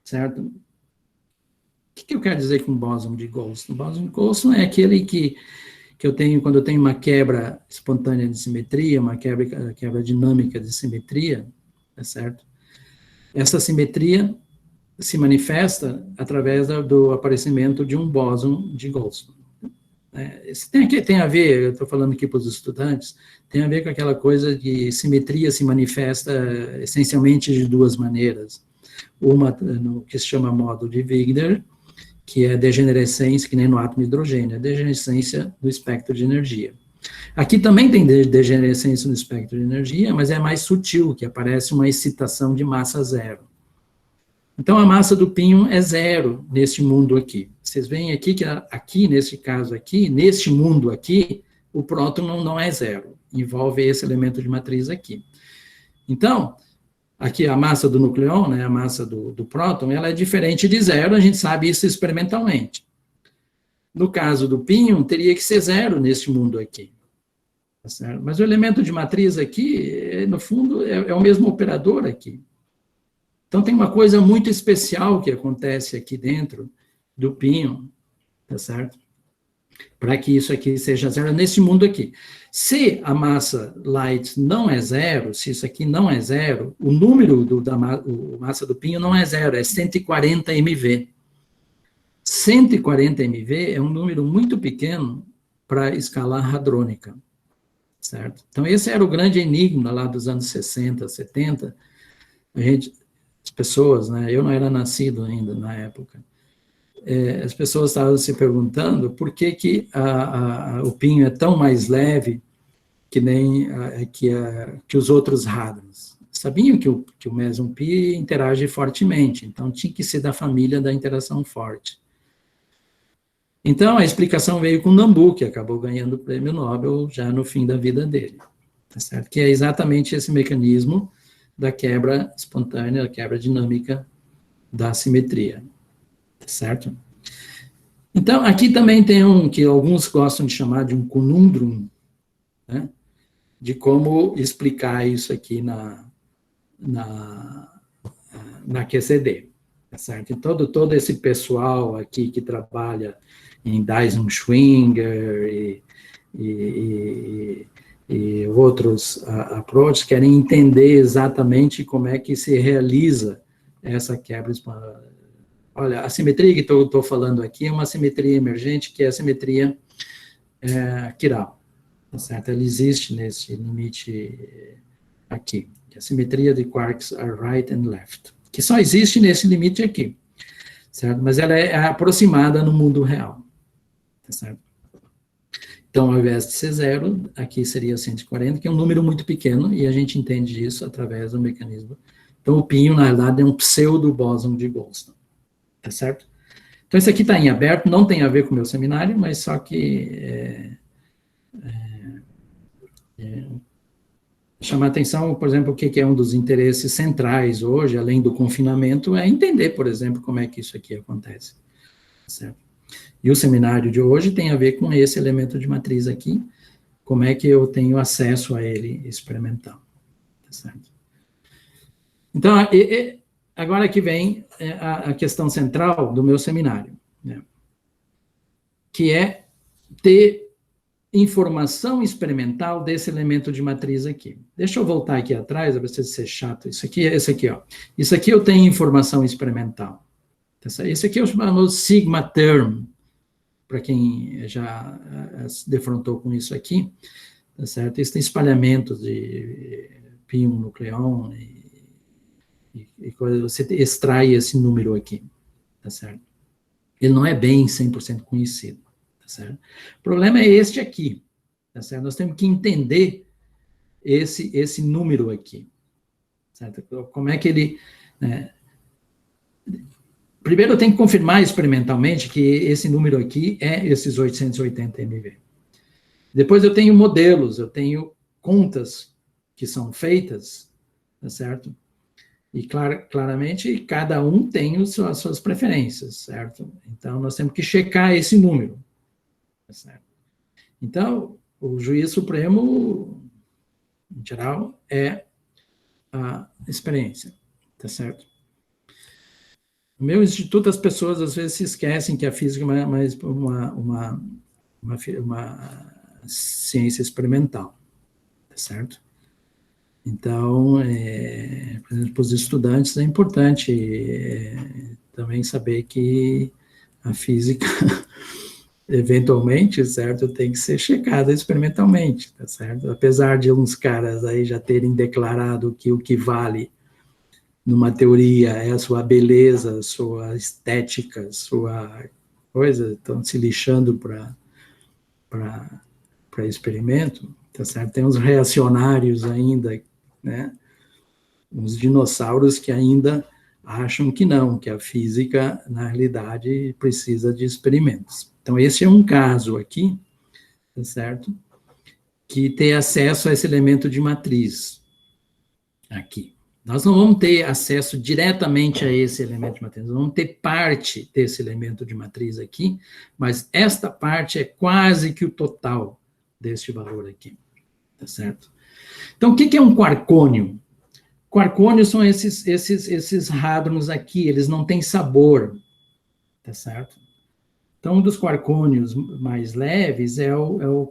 certo? O que eu quero dizer com bóson de Goldstone? Bóson de Goldstone é aquele que eu tenho quando eu tenho uma quebra espontânea de simetria, uma quebra dinâmica de simetria, tá certo? Essa simetria se manifesta através do aparecimento de um bóson de Goldstone. Isso tem a ver, eu estou falando aqui para os estudantes, tem a ver com aquela coisa de simetria se manifesta essencialmente de duas maneiras. Uma no que se chama modo de Wigner, que é degenerescência, que nem no átomo de hidrogênio, a degenerescência do espectro de energia. Aqui também tem degenerescência no espectro de energia, mas é mais sutil, que aparece uma excitação de massa zero. Então, a massa do píon é zero neste mundo aqui. Vocês veem aqui que aqui, nesse caso aqui, neste mundo aqui, o próton não é zero. Envolve esse elemento de matriz aqui. Então, aqui a massa do nucleon, né, a massa do próton, ela é diferente de zero, a gente sabe isso experimentalmente. No caso do píon, teria que ser zero neste mundo aqui. Tá certo? Mas o elemento de matriz aqui, no fundo, é o mesmo operador aqui. Então, tem uma coisa muito especial que acontece aqui dentro do píon, tá certo? Para que isso aqui seja zero nesse mundo aqui. Se a massa light não é zero, se isso aqui não é zero, o número da massa do píon não é zero, é 140 MeV. 140 MeV é um número muito pequeno para a escala hadrônica, certo? Então, esse era o grande enigma lá dos anos 60, 70. As pessoas, né, eu não era nascido ainda na época, as pessoas estavam se perguntando por que o píon é tão mais leve que nem que os outros hadrons. Sabiam que o meson pi interage fortemente, então tinha que ser da família da interação forte. Então, a explicação veio com Nambu, que acabou ganhando o prêmio Nobel já no fim da vida dele, tá certo? Que é exatamente esse mecanismo da quebra espontânea, da quebra dinâmica da simetria, certo? Então, aqui também tem um que alguns gostam de chamar de um conundrum, né, de como explicar isso aqui na QCD, certo? E todo esse pessoal aqui que trabalha em Dyson Schwinger e outros approaches querem entender exatamente como é que se realiza essa quebra. Olha, a simetria que estou falando aqui é uma simetria emergente, que é a simetria quiral, tá certo? Ela existe nesse limite aqui, que é a simetria de quarks are right and left, que só existe nesse limite aqui, certo? Mas ela é aproximada no mundo real, tá certo? Então, ao invés de ser 0, aqui seria 140, que é um número muito pequeno, e a gente entende isso através do mecanismo. Então, o π, na verdade, é um pseudo-bóson de Goldstone, tá certo? Então, isso aqui está em aberto, não tem a ver com o meu seminário, mas só que chamar atenção, por exemplo, o que é um dos interesses centrais hoje, além do confinamento, é entender, por exemplo, como é que isso aqui acontece, tá certo? E o seminário de hoje tem a ver com esse elemento de matriz aqui, como é que eu tenho acesso a ele experimental, tá certo? Então, agora que vem a questão central do meu seminário, né, que é ter informação experimental desse elemento de matriz aqui. Deixa eu voltar aqui atrás, para você ser chato. Isso aqui, ó. Isso aqui eu tenho informação experimental. Esse aqui eu chamo sigma term, para quem já se defrontou com isso aqui, tá certo? Esse tem espalhamento de π1 nucleon e coisa, você extrai esse número aqui, tá certo? Ele não é bem 100% conhecido, tá certo? O problema é este aqui, tá certo? Nós temos que entender esse número aqui, certo? Como é que ele... Primeiro, eu tenho que confirmar experimentalmente que esse número aqui é esses 880 MV. Depois, eu tenho modelos, eu tenho contas que são feitas, tá certo? E, claramente, cada um tem as suas preferências, certo? Então, nós temos que checar esse número, tá certo? Então, o juiz supremo, em geral, é a experiência, tá certo? No meu instituto, as pessoas às vezes se esquecem que a física é mais uma ciência experimental, tá certo? Então, por exemplo, para os estudantes é importante também saber que a física, eventualmente, certo, tem que ser checada experimentalmente, tá certo? Apesar de uns caras aí já terem declarado que o que vale numa teoria é a sua beleza, sua estética, sua coisa, estão se lixando para experimento, tá certo? Tem uns reacionários ainda, né? Uns dinossauros que ainda acham que não, que a física, na realidade, precisa de experimentos. Então, esse é um caso aqui, tá certo? Que tem acesso a esse elemento de matriz aqui. Nós não vamos ter acesso diretamente a esse elemento de matriz, nós vamos ter parte desse elemento de matriz aqui, mas esta parte é quase que o total deste valor aqui, tá certo? Então, o que é um quarcônio? Quarcônios são esses hadrons aqui, eles não têm sabor, tá certo? Então, um dos quarcônios mais leves é o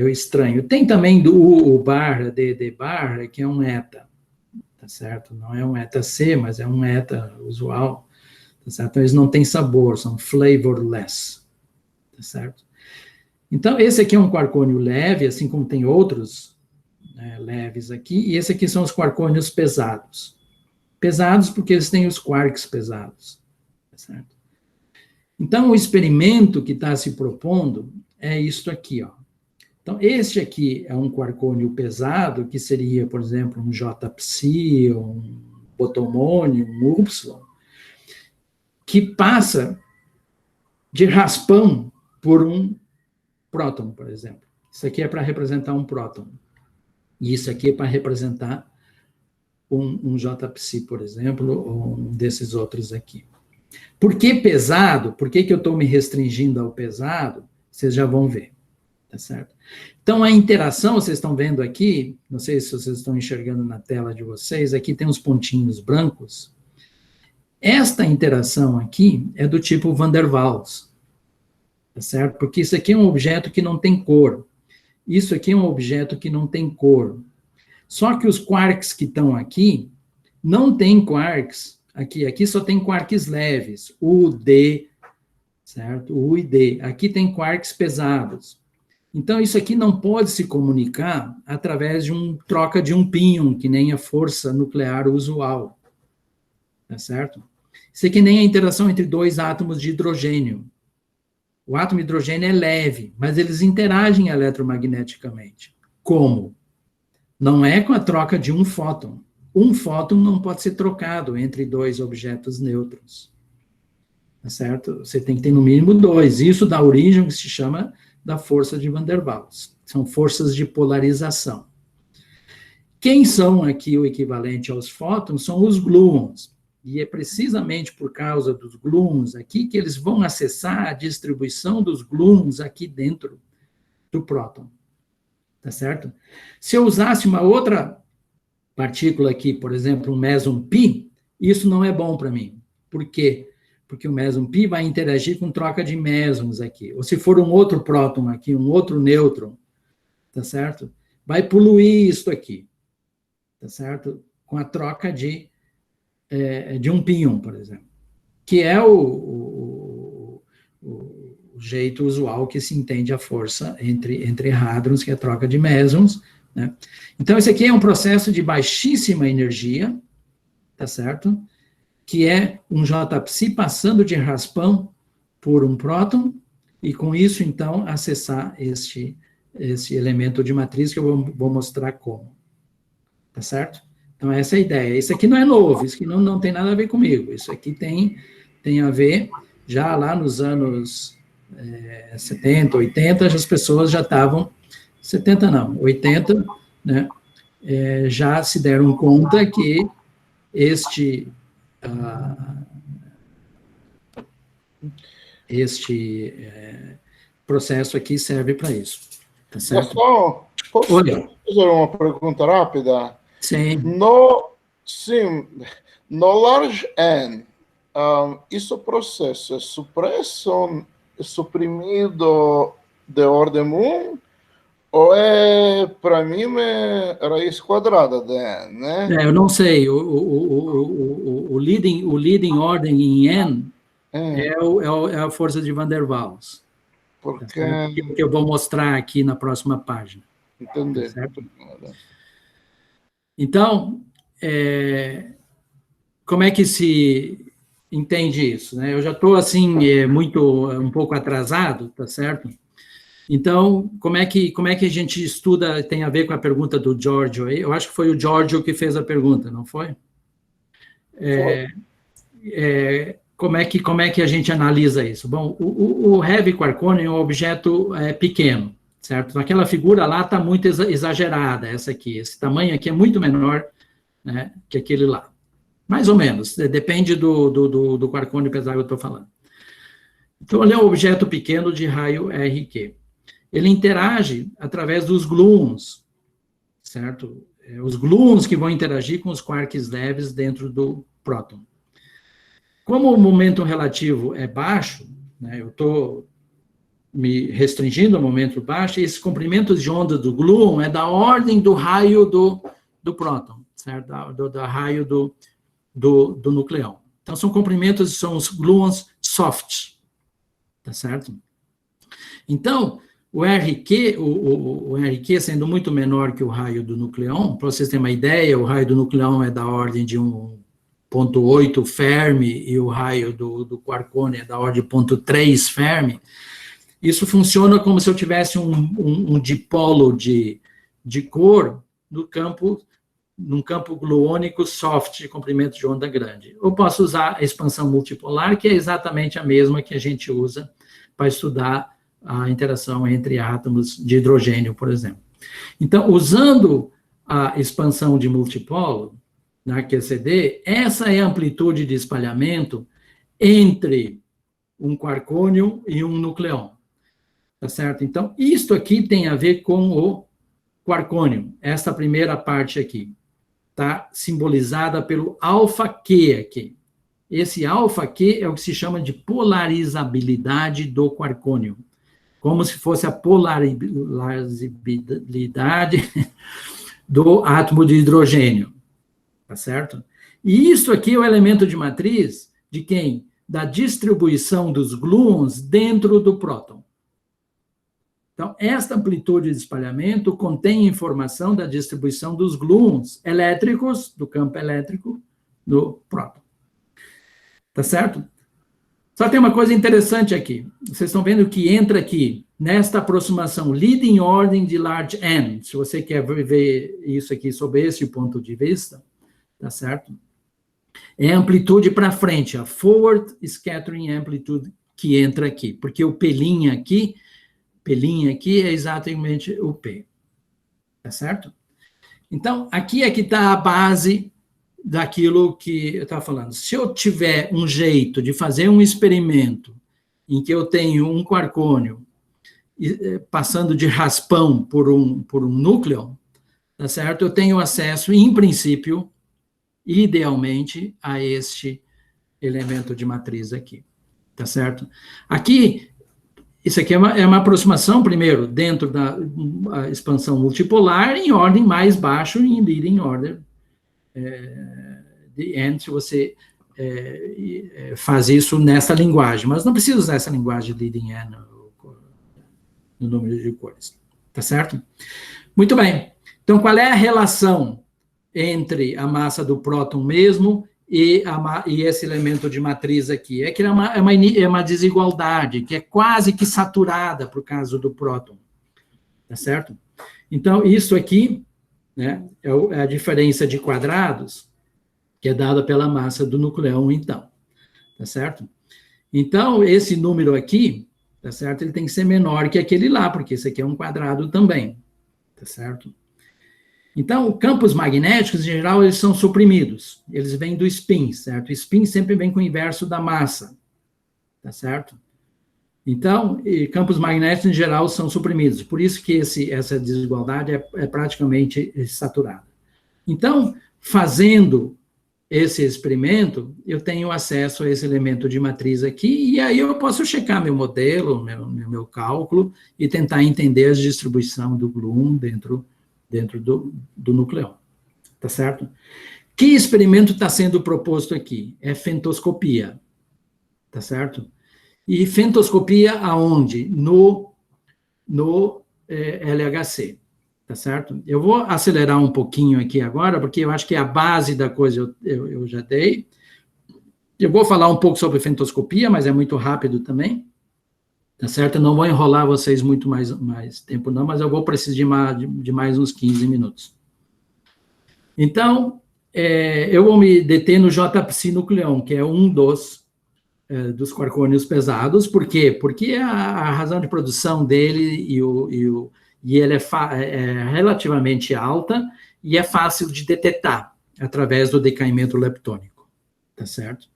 estranho. Tem também o barra, D barra, que é um eta, tá certo? Não é um eta C, mas é um eta usual, tá certo? Então, eles não têm sabor, são flavorless, tá certo? Então, esse aqui é um quarcônio leve, assim como tem outros, né, leves aqui, e esse aqui são os quarcônios pesados. Pesados porque eles têm os quarks pesados, tá certo? Então, o experimento que está se propondo é isto aqui, ó. Então, este aqui é um quarcônio pesado, que seria, por exemplo, um J-psi, um botomônio, um Y, que passa de raspão por um próton, por exemplo. Isso aqui é para representar um próton. E isso aqui é para representar um JPC, por exemplo, ou um desses outros aqui. Por que pesado? Por que eu estou me restringindo ao pesado? Vocês já vão ver, tá certo? Então, a interação, vocês estão vendo aqui, não sei se vocês estão enxergando na tela de vocês, aqui tem uns pontinhos brancos. Esta interação aqui é do tipo Van der Waals, tá certo? Porque isso aqui é um objeto que não tem cor. Isso aqui é um objeto que não tem cor. Só que os quarks que estão aqui, não tem quarks aqui. Aqui só tem quarks leves, U, D, certo? U e D. Aqui tem quarks pesados. Então, isso aqui não pode se comunicar através de troca de um pion, que nem a força nuclear usual. Tá certo? Isso aqui nem a interação entre dois átomos de hidrogênio. O átomo de hidrogênio é leve, mas eles interagem eletromagneticamente. Como? Não é com a troca de um fóton. Um fóton não pode ser trocado entre dois objetos nêutrons. Tá certo? Você tem que ter no mínimo dois. Isso dá origem ao que se chama da força de Van der Waals. São forças de polarização. Quem são aqui o equivalente aos fótons são os gluons. E é precisamente por causa dos gluons aqui que eles vão acessar a distribuição dos gluons aqui dentro do próton. Tá certo? Se eu usasse uma outra partícula aqui, por exemplo, um meson π, isso não é bom para mim. Por quê? Porque o meson π vai interagir com troca de mesons aqui. Ou se for um outro próton aqui, um outro nêutron, tá certo? Vai poluir isso aqui, tá certo? Com a troca de um pion, por exemplo. Que é o jeito usual que se entende a força entre hadrons, que é a troca de mesons, né? Então, esse aqui é um processo de baixíssima energia, tá certo? Que é um JPC passando de raspão por um próton, e com isso, então, acessar esse elemento de matriz que eu vou mostrar como. Tá certo? Então, essa é a ideia. Isso aqui não é novo, isso aqui não tem nada a ver comigo. Isso aqui tem a ver, já lá nos anos 70, 80, as pessoas já estavam, 70 não, 80, né, já se deram conta que este processo aqui serve para isso. Tá certo? Posso fazer uma pergunta rápida? Sim. No large N, esse processo é suprimido de ordem 1, ou para mim, raiz quadrada de N, né? Eu não sei. O leading ordem em N é a força de Van der Waals. Porque eu vou mostrar aqui na próxima página. Entendi. Tá certo? Então, como é que se entende isso, né? Eu já estou, assim, um pouco atrasado, tá certo? Então, como é que a gente estuda, tem a ver com a pergunta do Giorgio aí? Eu acho que foi o Giorgio que fez a pergunta, não foi? Como é que a gente analisa isso? Bom, o heavy quarkonium é um objeto pequeno, certo? Aquela figura lá está muito exagerada, essa aqui. Esse tamanho aqui é muito menor, né, que aquele lá. Mais ou menos, depende do quarkonium pesado que eu estou falando. Então, ele é um objeto pequeno de raio RQ. Ele interage através dos gluons, certo? Os gluons que vão interagir com os quarks leves dentro do próton. Como o momento relativo é baixo, né, eu estou me restringindo ao momento baixo, e esses comprimentos de onda do gluon é da ordem do raio do próton, certo? Da raio do nucleão. Então, são comprimentos, são os gluons soft, tá certo? Então, o RQ sendo muito menor que o raio do nucleão, para vocês terem uma ideia, o raio do nucleão é da ordem de 1,8 Fermi, e o raio do quarkonium é da ordem de 0,3 Fermi. Isso funciona como se eu tivesse um dipolo de cor num campo gluônico soft, de comprimento de onda grande. Eu posso usar a expansão multipolar, que é exatamente a mesma que a gente usa para estudar a interação entre átomos de hidrogênio, por exemplo. Então, usando a expansão de multipolo, na QCD, essa é a amplitude de espalhamento entre um quarcônio e um nucleon. Tá certo? Então, isto aqui tem a ver com o quarcônio, esta primeira parte aqui. Está simbolizada pelo alfa-Q aqui. Esse alfa-Q é o que se chama de polarizabilidade do quarcônio, como se fosse a polarizabilidade do átomo de hidrogênio, tá certo? E isso aqui é o elemento de matriz de quem? Da distribuição dos gluons dentro do próton. Então, esta amplitude de espalhamento contém informação da distribuição dos gluons elétricos, do campo elétrico, do próton. Tá certo? Só tem uma coisa interessante aqui. Vocês estão vendo que entra aqui, nesta aproximação leading ordem de large N, se você quer ver isso aqui sob esse ponto de vista, tá certo? É a amplitude para frente, a forward scattering amplitude que entra aqui, porque o pelinho aqui é exatamente o P, tá certo? Então, aqui é que está a base daquilo que eu estava falando. Se eu tiver um jeito de fazer um experimento em que eu tenho um quarcônio passando de raspão por um núcleo, tá certo? Eu tenho acesso, em princípio, idealmente, a este elemento de matriz aqui, tá certo? Aqui, isso aqui é uma aproximação, primeiro, dentro da expansão multipolar, em ordem mais baixa, em leading order de N, se você faz isso nessa linguagem. Mas não precisa usar essa linguagem de leading N no número de cores, tá certo? Muito bem. Então, qual é a relação entre a massa do próton mesmo e esse elemento de matriz aqui? É que é uma desigualdade, que é quase que saturada para o caso do próton, tá certo? Então, isso aqui, né, é a diferença de quadrados que é dada pela massa do nucleon, então, tá certo? Então, esse número aqui, tá certo? Ele tem que ser menor que aquele lá, porque esse aqui é um quadrado também, tá certo? Então, campos magnéticos, em geral, eles são suprimidos. Eles vêm do spin, certo? O spin sempre vem com o inverso da massa, tá certo? Então, campos magnéticos, em geral, são suprimidos. Por isso que essa desigualdade é praticamente saturada. Então, fazendo esse experimento, eu tenho acesso a esse elemento de matriz aqui, e aí eu posso checar meu modelo, meu cálculo, e tentar entender a distribuição do gluon dentro do nucleon, tá certo? Que experimento está sendo proposto aqui? É fentoscopia, tá certo? E fentoscopia aonde? No LHC, tá certo? Eu vou acelerar um pouquinho aqui agora, porque eu acho que a base da coisa eu já dei. Eu vou falar um pouco sobre fentoscopia, mas é muito rápido também, tá certo? Eu não vou enrolar vocês muito mais tempo não, mas eu vou precisar de mais uns 15 minutos. Então, eu vou me deter no JPSI-nucleon, que é um dos quarcônios pesados. Por quê? Porque a razão de produção dele e ele é relativamente alta e é fácil de detectar através do decaimento leptônico, tá certo?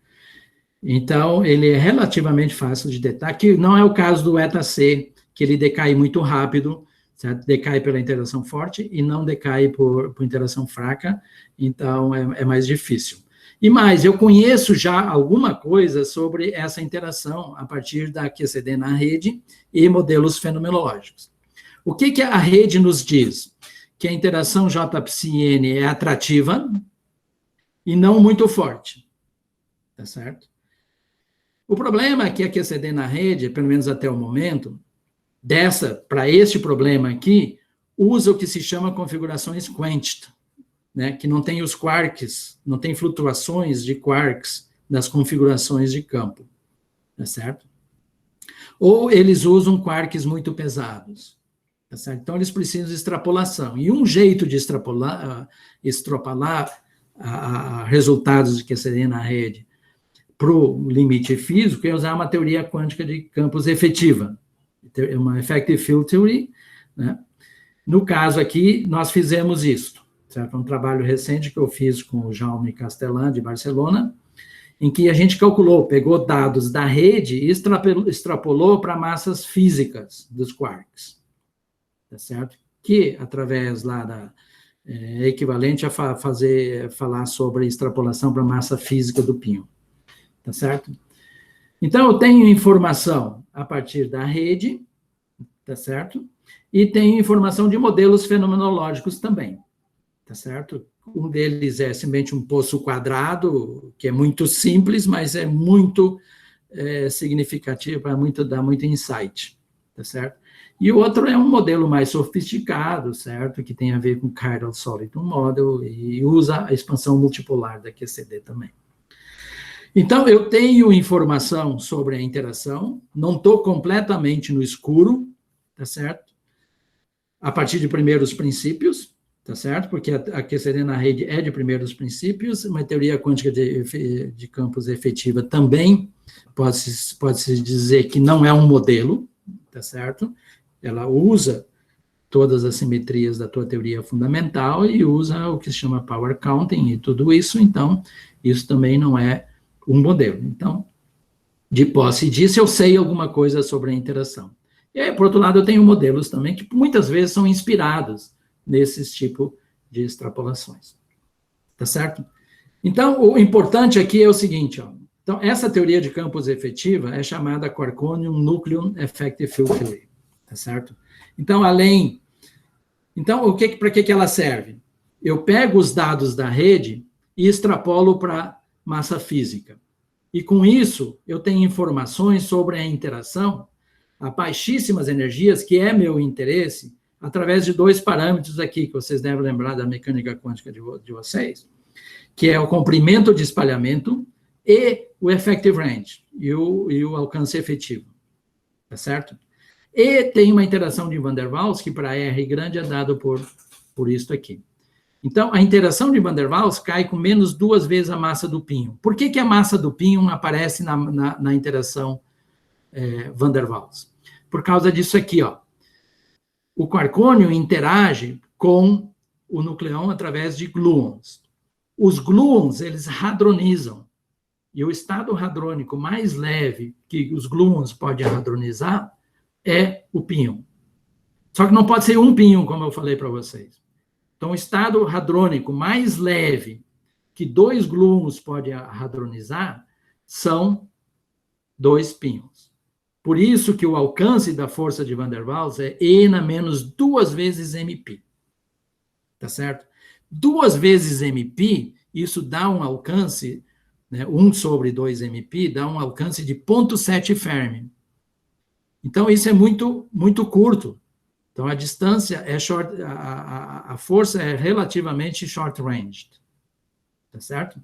Então, ele é relativamente fácil de detectar, que não é o caso do eta-C, que ele decai muito rápido, certo? Decai pela interação forte e não decai por interação fraca, então é mais difícil. E mais, eu conheço já alguma coisa sobre essa interação a partir da QCD na rede e modelos fenomenológicos. O que a rede nos diz? Que a interação JPSI-N é atrativa e não muito forte, tá certo? O problema é que a QCD na rede, pelo menos até o momento, para este problema aqui, usa o que se chama configurações quenched, né, que não tem os quarks, não tem flutuações de quarks nas configurações de campo, tá certo? Ou eles usam quarks muito pesados, tá certo? Então, eles precisam de extrapolação. E um jeito de extrapolar resultados de QCD na rede para o limite físico é usar uma teoria quântica de campos efetiva, uma effective field theory, né? No caso aqui, nós fizemos isso, certo? Um trabalho recente que eu fiz com o Jaume Castellan, de Barcelona, em que a gente calculou, pegou dados da rede e extrapolou para massas físicas dos quarks, tá certo? Que, através lá da equivalente a falar sobre extrapolação para a massa física do píon, tá certo? Então, eu tenho informação a partir da rede, tá certo? E tenho informação de modelos fenomenológicos também, tá certo? Um deles é simplesmente um poço quadrado, que é muito simples, mas é muito significativo, para dar muito insight, tá certo? E o outro é um modelo mais sofisticado, certo? Que tem a ver com Chiral Solid Model e usa a expansão multipolar da QCD também. Então, eu tenho informação sobre a interação, não estou completamente no escuro, tá certo? A partir de primeiros princípios, tá certo? Porque a QCD na rede é de primeiros princípios, uma teoria quântica de campos efetiva também pode-se dizer que não é um modelo, tá certo? Ela usa todas as simetrias da tua teoria fundamental e usa o que se chama power counting e tudo isso, então, isso também não é um modelo. Então, de posse disso, eu sei alguma coisa sobre a interação. E aí, por outro lado, eu tenho modelos também que muitas vezes são inspirados nesses tipos de extrapolações. Tá certo? Então, o importante aqui é o seguinte, ó. Então, essa teoria de campos efetiva é chamada Quarkonian Nucleon Effective Field Theory. Tá certo? Então, para que ela serve? Eu pego os dados da rede e extrapolo para massa física. E com isso, eu tenho informações sobre a interação a baixíssimas energias, que é meu interesse, através de dois parâmetros aqui, que vocês devem lembrar da mecânica quântica de vocês, que é o comprimento de espalhamento e o effective range, e o alcance efetivo. Tá certo? E tem uma interação de Van der Waals, que para R grande é dado por isto aqui. Então, a interação de Van der Waals cai com menos 2 vezes a massa do píon. Por que a massa do píon aparece na interação Van der Waals? Por causa disso aqui, ó. O quarkônio interage com o nucleão através de gluons. Os gluons, eles hadronizam. E o estado hadrônico mais leve que os gluons podem hadronizar é o píon. Só que não pode ser um píon, como eu falei para vocês. Então, o estado hadrônico mais leve que 2 gluons podem hadronizar são 2 píons. Por isso que o alcance da força de Van der Waals é E na menos 2 vezes MP. Tá certo? 2 vezes MP, isso dá um alcance, né, 1 sobre 2 MP, dá um alcance de 0,7 Fermi. Então, isso é muito, muito curto. Então, a distância é short, a força é relativamente short range. Tá certo?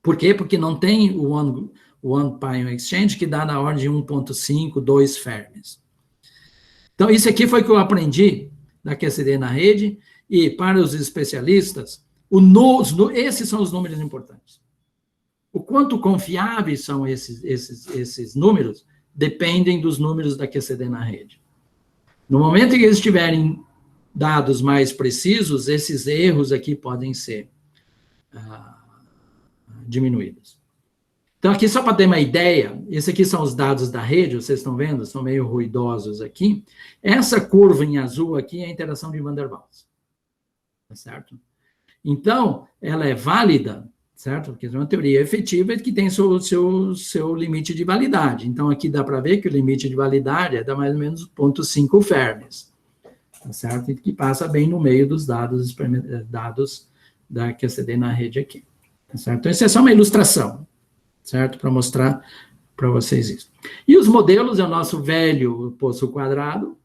Por quê? Porque não tem o One Pion Exchange, que dá na ordem de 1,5, 2 Fermis. Então, isso aqui foi que eu aprendi da QCD na rede, e para os especialistas, esses são os números importantes. O quanto confiáveis são esses números dependem dos números da QCD na rede. No momento em que eles tiverem dados mais precisos, esses erros aqui podem ser diminuídos. Então, aqui, só para ter uma ideia, esses aqui são os dados da rede, vocês estão vendo? São meio ruidosos aqui. Essa curva em azul aqui é a interação de Van der Waals. Tá certo? Então, ela é válida, certo? Porque é uma teoria efetiva que tem seu limite de validade. Então, aqui dá para ver que o limite de validade é mais ou menos 0,5 Fermis. Tá certo? E que passa bem no meio dos dados da QCD na rede aqui. Tá certo? Então, isso é só uma ilustração, certo? Para mostrar para vocês isso. E os modelos é o nosso velho poço quadrado,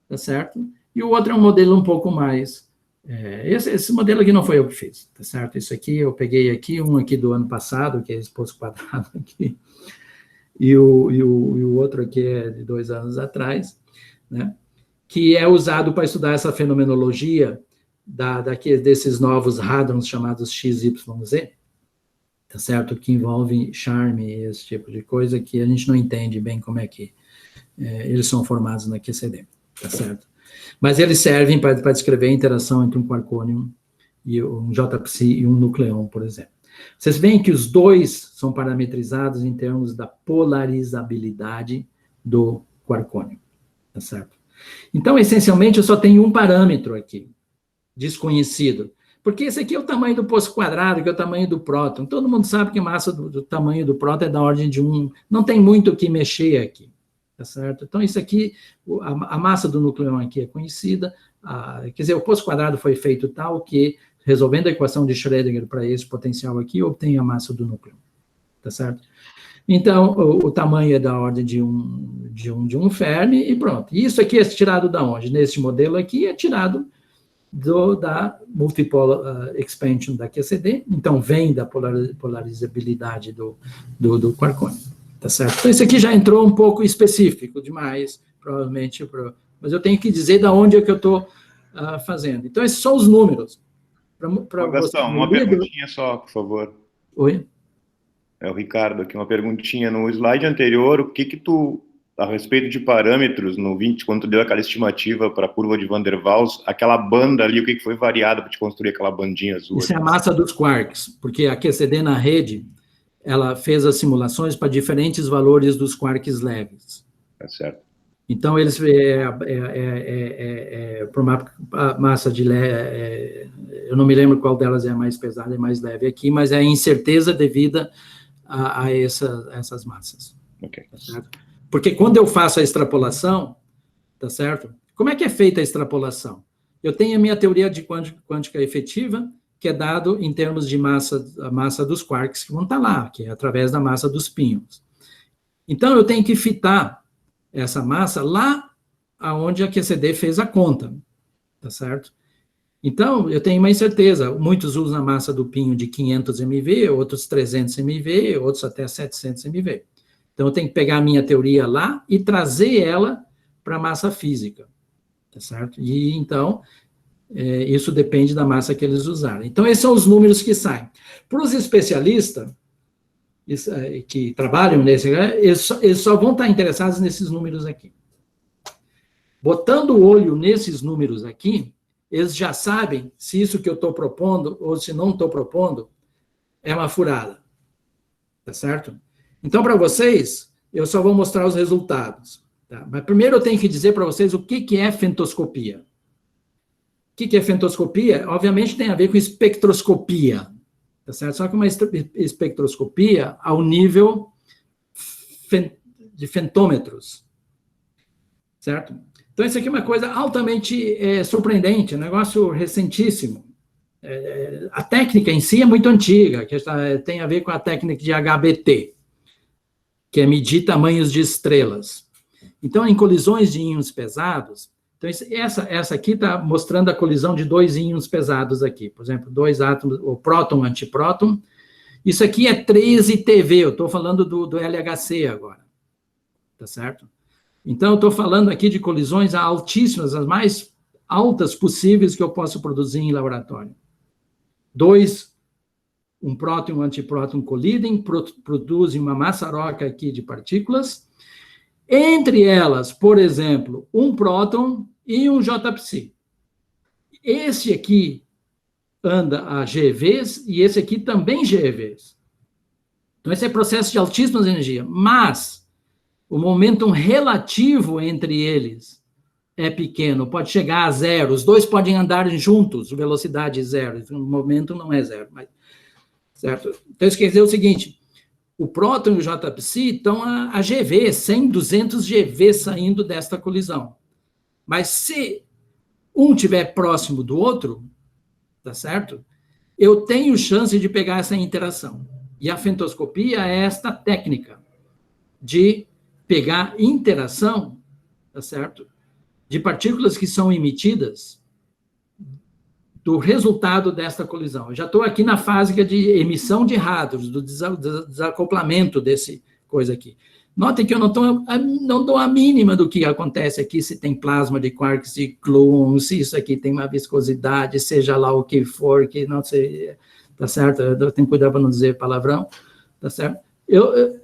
tá certo? E o outro é um modelo um pouco mais... esse modelo aqui não foi eu que fiz, tá certo? Isso aqui eu peguei aqui, um aqui do ano passado, que é esse poço quadrado aqui, e o outro aqui é de 2 anos atrás, né? Que é usado para estudar essa fenomenologia desses novos hadrons chamados XYZ, tá certo? Que envolve charme e esse tipo de coisa que a gente não entende bem como é que eles são formados na QCD, tá certo? Mas eles servem para descrever a interação entre um quarkônio e um JPSI e um nucleon, por exemplo. Vocês veem que os dois são parametrizados em termos da polarizabilidade do quarcônio, tá certo? Então, essencialmente, eu só tenho um parâmetro aqui, desconhecido, porque esse aqui é o tamanho do poço quadrado, que é o tamanho do próton. Todo mundo sabe que a massa do tamanho do próton é da ordem de 1, não tem muito o que mexer aqui, tá certo? Então, isso aqui, a massa do nucleon aqui é conhecida, quer dizer, o poço quadrado foi feito tal que, resolvendo a equação de Schrödinger para esse potencial aqui, obtém a massa do núcleo, tá certo? Então, o tamanho é da ordem de um Fermi e pronto. E isso aqui é tirado da onde? Nesse modelo aqui é tirado da multiple expansion da QCD, então vem da polarizabilidade do quarcônio, tá certo? Então, isso aqui já entrou um pouco específico demais, provavelmente, mas eu tenho que dizer da onde é que eu estou fazendo. Então, esses são os números. Gastão, uma perguntinha só, por favor. Oi? É o Ricardo aqui, uma perguntinha. No slide anterior, o que tu, a respeito de parâmetros, no 20, quando tu deu aquela estimativa para a curva de Van der Waals, aquela banda ali, o que foi variado para te construir aquela bandinha azul? Isso é a massa dos quarks, porque a QCD na rede, ela fez as simulações para diferentes valores dos quarks leves. É certo. Então, eles, por uma massa de leve, eu não me lembro qual delas é a mais pesada e mais leve aqui, mas é a incerteza devida a essas massas. Okay. Tá certo? Porque quando eu faço a extrapolação, tá certo? Como é que é feita a extrapolação? Eu tenho a minha teoria de quântica efetiva, que é dado em termos de a massa dos quarks que vão estar lá, que é através da massa dos píons. Então, eu tenho que fitar essa massa lá aonde a QCD fez a conta, tá certo? Então, eu tenho uma incerteza, muitos usam a massa do pinho de 500 MV, outros 300 MV, outros até 700 MV. Então, eu tenho que pegar a minha teoria lá e trazer ela para a massa física, tá certo? E, então, isso depende da massa que eles usaram. Então, esses são os números que saem. Para os especialistas que trabalham nesse, eles só vão estar interessados nesses números aqui. Botando o olho nesses números aqui, eles já sabem se isso que eu estou propondo ou se não estou propondo é uma furada. Tá certo? Então, para vocês, eu só vou mostrar os resultados. Tá? Mas primeiro eu tenho que dizer para vocês o que é fentoscopia. O que é fentoscopia? Obviamente tem a ver com espectroscopia. Tá certo? Só que uma espectroscopia ao nível de fentômetros. Certo? Então, isso aqui é uma coisa altamente surpreendente, um negócio recentíssimo. A técnica em si é muito antiga, que tem a ver com a técnica de HBT, que é medir tamanhos de estrelas. Então, em colisões de íons pesados, então essa aqui está mostrando a colisão de dois íons pesados aqui. Por exemplo, dois átomos, o próton, antipróton. Isso aqui é 13 TeV, eu estou falando do LHC agora. Tá certo? Então, eu estou falando aqui de colisões altíssimas, as mais altas possíveis que eu posso produzir em laboratório. Um próton e um antipróton colidem, produzem uma maçaroca aqui de partículas. Entre elas, por exemplo, um próton e um JPSI. Esse aqui anda a GeVs e esse aqui também GeVs. Então, esse é processo de altíssimas energias, mas o momento relativo entre eles é pequeno, pode chegar a zero, os dois podem andar juntos, velocidade zero, o momento não é zero, mas, certo? Então, isso quer dizer o seguinte, o próton e o JPSI estão a GeV, 100, 200 GeV saindo desta colisão. Mas se um estiver próximo do outro, tá certo? Eu tenho chance de pegar essa interação. E a fentoscopia é esta técnica de pegar interação, tá certo? De partículas que são emitidas do resultado desta colisão. Eu já estou aqui na fase de emissão de rádios, do desacoplamento desse coisa aqui. Notem que eu não dou a mínima do que acontece aqui, se tem plasma de quarks e gluons, se isso aqui tem uma viscosidade, seja lá o que for, que não sei, tá certo? Eu tenho que cuidar para não dizer palavrão, tá certo?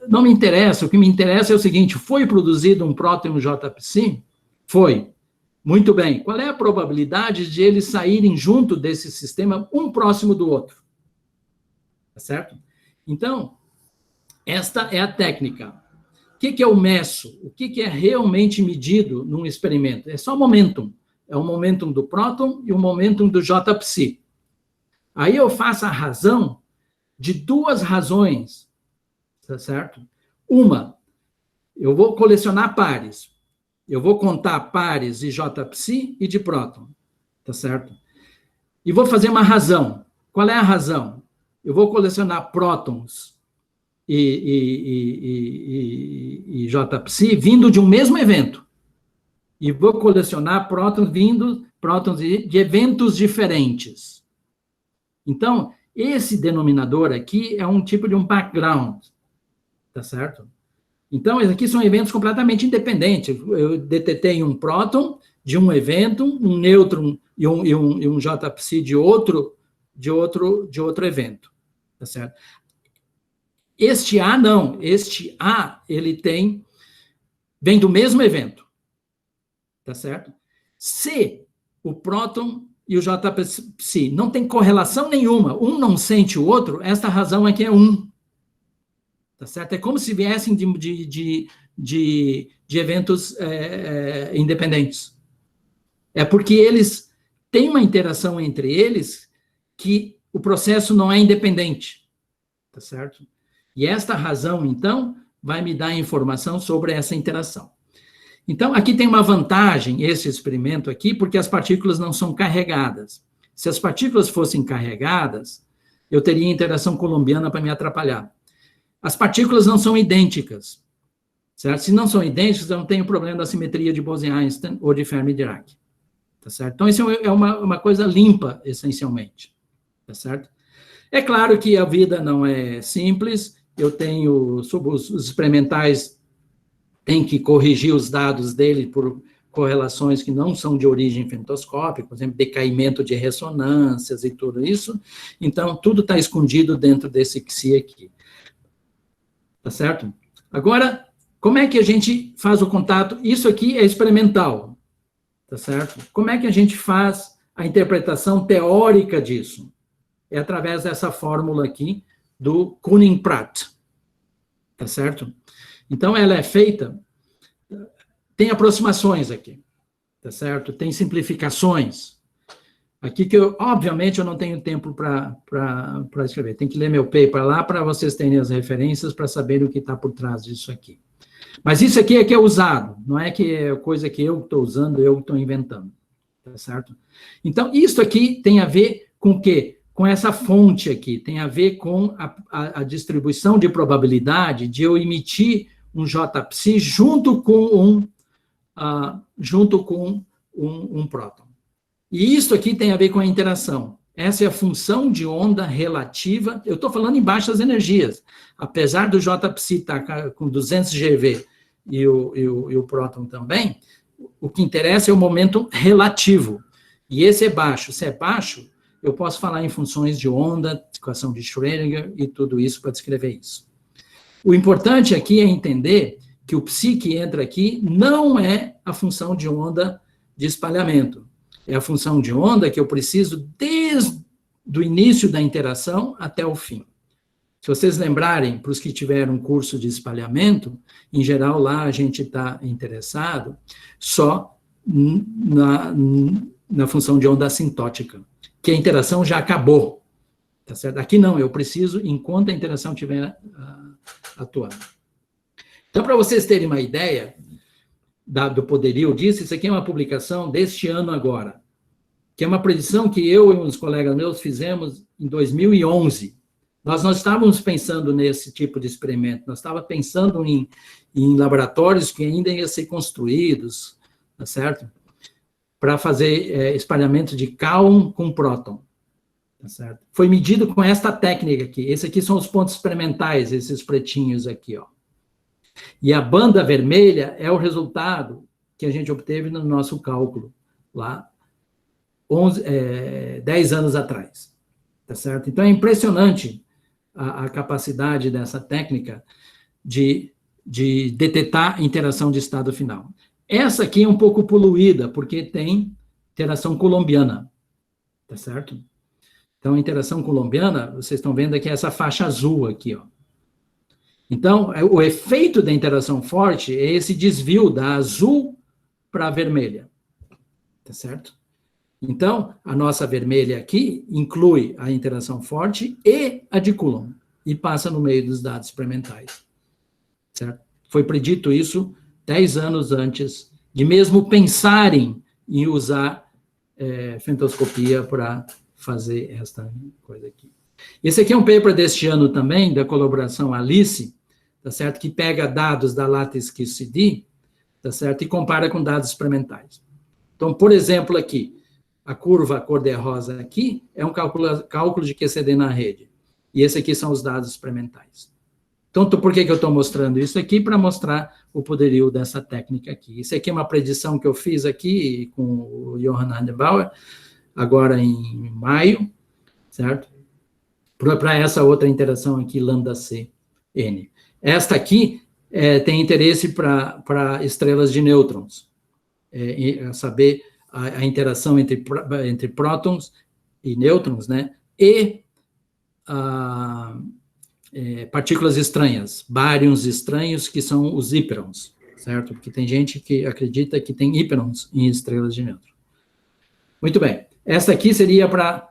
Não me interessa, o que me interessa é o seguinte, foi produzido um próton e um JPSI? Foi. Muito bem. Qual é a probabilidade de eles saírem junto desse sistema, um próximo do outro? Tá certo? Então, esta é a técnica. O que é o meso? O que é realmente medido num experimento? É só momentum. É o momentum do próton e o momentum do J-psi. Aí eu faço a razão de duas razões, tá certo? Uma, eu vou colecionar pares. Eu vou contar pares de J-psi e de próton, tá certo? E vou fazer uma razão. Qual é a razão? Eu vou colecionar prótons e J-psi vindo de um mesmo evento. E vou colecionar prótons de eventos diferentes. Então, esse denominador aqui é um tipo de um background, tá certo? Então, esses aqui são eventos completamente independentes. Eu detetei um próton de um evento, um nêutron e um J-psi de outro evento, tá certo? Este A não, este A ele vem do mesmo evento, tá certo? Se o próton e o J-psi não tem correlação nenhuma, um não sente o outro, esta razão aqui é 1. Tá certo? É como se viessem de eventos independentes. É porque eles têm uma interação entre eles que o processo não é independente. Tá certo? E esta razão, então, vai me dar informação sobre essa interação. Então, aqui tem uma vantagem, esse experimento aqui, porque as partículas não são carregadas. Se as partículas fossem carregadas, eu teria interação colombiana para me atrapalhar. As partículas não são idênticas, certo? Se não são idênticas, eu não tenho problema da simetria de Bose-Einstein ou de Fermi-Dirac, tá certo? Então, isso é uma coisa limpa, essencialmente, tá certo? É claro que a vida não é simples, sobre os experimentais, tem que corrigir os dados dele por correlações que não são de origem femtoscópica, por exemplo, decaimento de ressonâncias e tudo isso, então, tudo está escondido dentro desse XI aqui. Tá certo? Agora, como é que a gente faz o contato? Isso aqui é experimental, tá certo? Como é que a gente faz a interpretação teórica disso? É através dessa fórmula aqui do Kuning-Pratt, tá certo? Então, ela é feita, tem aproximações aqui, tá certo? Tem simplificações. Aqui que, obviamente, eu não tenho tempo para escrever. Tem que ler meu paper lá para vocês terem as referências para saberem o que está por trás disso aqui. Mas isso aqui é que é usado, não é que é coisa que eu estou usando, eu estou inventando, tá certo? Então, isso aqui tem a ver com o quê? Com essa fonte aqui, tem a ver com a distribuição de probabilidade de eu emitir um J-psi junto com um próton. E isso aqui tem a ver com a interação. Essa é a função de onda relativa. Eu estou falando em baixas energias. Apesar do J-psi estar com 200 GeV e o próton também, o que interessa é o momento relativo. E esse é baixo. Se é baixo, eu posso falar em funções de onda, equação de Schrödinger e tudo isso para descrever isso. O importante aqui é entender que o psi que entra aqui não é a função de onda de espalhamento. É a função de onda que eu preciso desde o início da interação até o fim. Se vocês lembrarem, para os que tiveram um curso de espalhamento, em geral lá a gente está interessado só na função de onda assintótica, que a interação já acabou, tá certo? Aqui não, eu preciso enquanto a interação estiver atuando. Então, para vocês terem uma ideia do poderio disso, isso aqui é uma publicação deste ano agora, que é uma predição que eu e uns colegas meus fizemos em 2011. Nós não estávamos pensando nesse tipo de experimento, nós estávamos pensando em laboratórios que ainda iam ser construídos, tá certo? Para fazer espalhamento de cáon com próton, tá certo? Foi medido com esta técnica aqui. Esses aqui são os pontos experimentais, esses pretinhos aqui, ó. E a banda vermelha é o resultado que a gente obteve no nosso cálculo, lá, 10 anos atrás, tá certo? Então, é impressionante a capacidade dessa técnica de detetar interação de estado final. Essa aqui é um pouco poluída, porque tem interação colombiana, tá certo? Então, a interação colombiana, vocês estão vendo aqui essa faixa azul aqui, ó. Então, o efeito da interação forte é esse desvio da azul para a vermelha, tá certo? Então, a nossa vermelha aqui inclui a interação forte e a de Coulomb, e passa no meio dos dados experimentais, certo? Foi predito isso 10 anos antes de mesmo pensarem em usar femtoscopia para fazer esta coisa aqui. Esse aqui é um paper deste ano também, da colaboração Alice, tá certo? Que pega dados da Lattice QCD, tá certo? E compara com dados experimentais. Então, por exemplo, aqui, a curva cor-de-rosa aqui é um cálculo de QCD na rede. E esse aqui são os dados experimentais. Então, por que eu estou mostrando isso aqui? Para mostrar o poderio dessa técnica aqui. Isso aqui é uma predição que eu fiz aqui com o Johann Handenbauer, agora em maio, certo? Para essa outra interação aqui, lambda C, N. Esta aqui tem interesse para estrelas de nêutrons, saber a interação entre prótons e nêutrons, né? E partículas estranhas, baryons estranhos, que são os hiperons, certo? Porque tem gente que acredita que tem hiperons em estrelas de nêutrons. Muito bem. Esta aqui seria para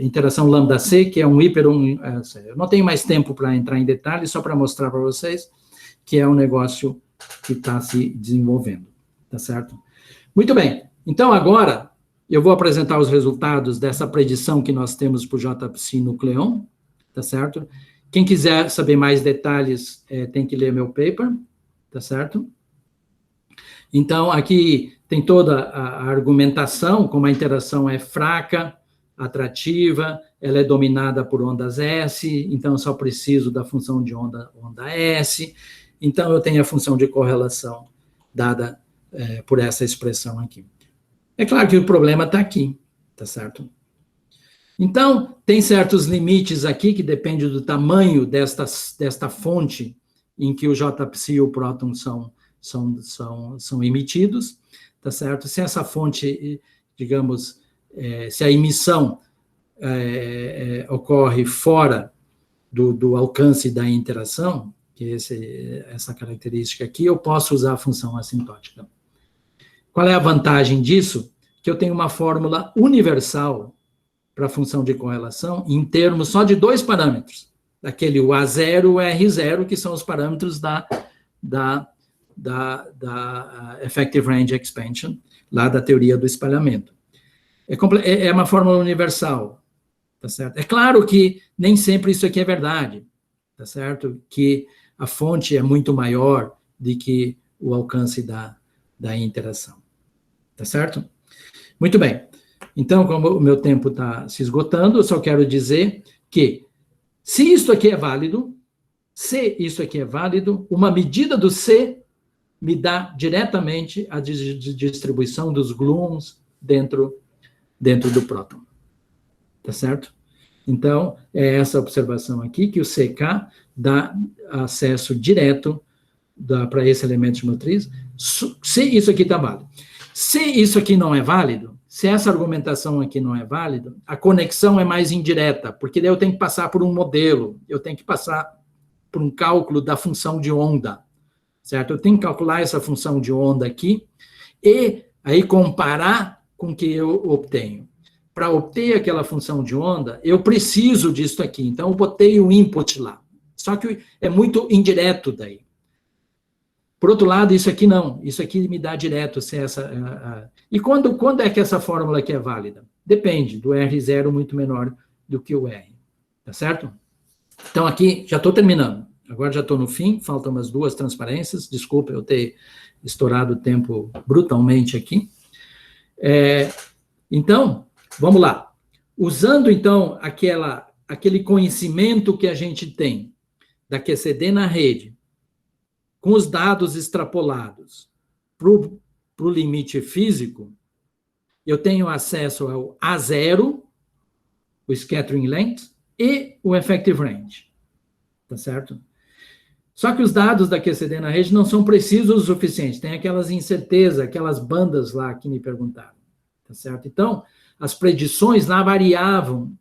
interação lambda C, que é um hiperon. Eu não tenho mais tempo para entrar em detalhes, só para mostrar para vocês que é um negócio que está se desenvolvendo, tá certo? Muito bem. Então, agora, eu vou apresentar os resultados dessa predição que nós temos para o JPSI Nucleon, tá certo? Quem quiser saber mais detalhes, tem que ler meu paper, tá certo? Então, aqui tem toda a argumentação, como a interação é fraca, atrativa, ela é dominada por ondas S, então eu só preciso da função de onda S, então eu tenho a função de correlação dada por essa expressão aqui. É claro que o problema está aqui, tá certo? Então, tem certos limites aqui que dependem do tamanho desta fonte em que o JPSI e o próton são emitidos, tá certo? Se essa fonte, digamos, se a emissão ocorre fora do alcance da interação, que é essa característica aqui, eu posso usar a função assintótica. Qual é a vantagem disso? Que eu tenho uma fórmula universal para a função de correlação em termos só de 2 parâmetros, daquele o A0 e o R0, que são os parâmetros da Effective Range Expansion, lá da teoria do espalhamento. É uma fórmula universal, tá certo? É claro que nem sempre isso aqui é verdade, tá certo? Que a fonte é muito maior do que o alcance da interação, tá certo? Muito bem. Então, como o meu tempo está se esgotando, eu só quero dizer que, se isso aqui é válido, uma medida do C me dá diretamente a distribuição dos gluons dentro do próton. Tá certo? Então, é essa observação aqui, que o CK dá acesso direto para esse elemento de matriz, se isso aqui está válido. Se isso aqui não é válido, se essa argumentação aqui não é válida, a conexão é mais indireta, porque daí eu tenho que passar por um modelo, eu tenho que passar por um cálculo da função de onda, certo? Eu tenho que calcular essa função de onda aqui e aí comparar com o que eu obtenho. Para obter aquela função de onda, eu preciso disso aqui, então eu botei o input lá. Só que é muito indireto daí. Por outro lado, isso aqui não, isso aqui me dá direto se essa... E quando é que essa fórmula aqui é válida? Depende do R0 muito menor do que o R, tá certo? Então aqui, já estou terminando, agora já estou no fim, faltam umas 2 transparências, desculpa eu ter estourado o tempo brutalmente aqui. Então, vamos lá. Usando então aquele conhecimento que a gente tem da QCD na rede, com os dados extrapolados para o limite físico, eu tenho acesso ao A0, o scattering length, e o effective range, tá certo? Só que os dados da QCD na rede não são precisos o suficiente, tem aquelas incertezas, aquelas bandas lá que me perguntaram, tá certo? Então, as predições lá variavam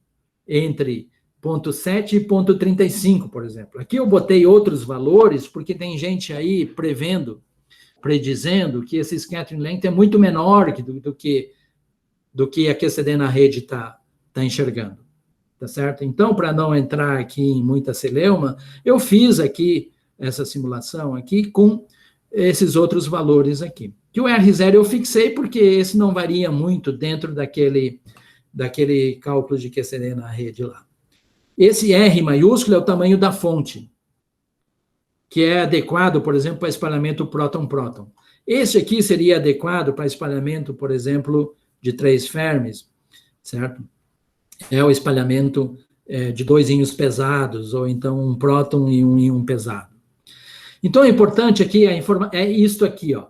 entre 0,7 e 0,35, por exemplo. Aqui eu botei outros valores, porque tem gente aí predizendo que esse scattering length é muito menor do que a QCD na rede está enxergando, tá certo? Então, para não entrar aqui em muita celeuma, eu fiz aqui essa simulação aqui com esses outros valores aqui. Que o R0 eu fixei porque esse não varia muito dentro daquele cálculo de QCD na rede lá. Esse R maiúsculo é o tamanho da fonte, que é adequado, por exemplo, para espalhamento próton-próton. Esse aqui seria adequado para espalhamento, por exemplo, de 3 Fermis, certo? É o espalhamento de 2 íons pesados, ou então um próton e um íon pesado. Então, o importante aqui é isto aqui, ó.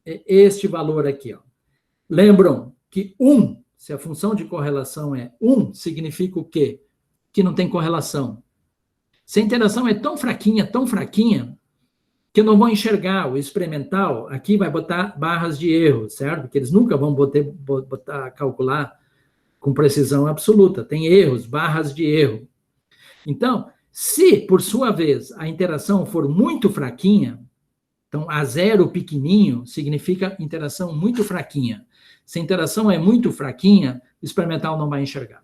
É este valor aqui, ó. Lembram que 1, se a função de correlação é 1, significa o quê? Que não tem correlação. Se a interação é tão fraquinha, que eu não vou enxergar. O experimental aqui vai botar barras de erro, certo? Porque eles nunca vão calcular com precisão absoluta. Tem erros, barras de erro. Então, se, por sua vez, a interação for muito fraquinha, então A0 pequenininho significa interação muito fraquinha. Se a interação é muito fraquinha, o experimental não vai enxergar.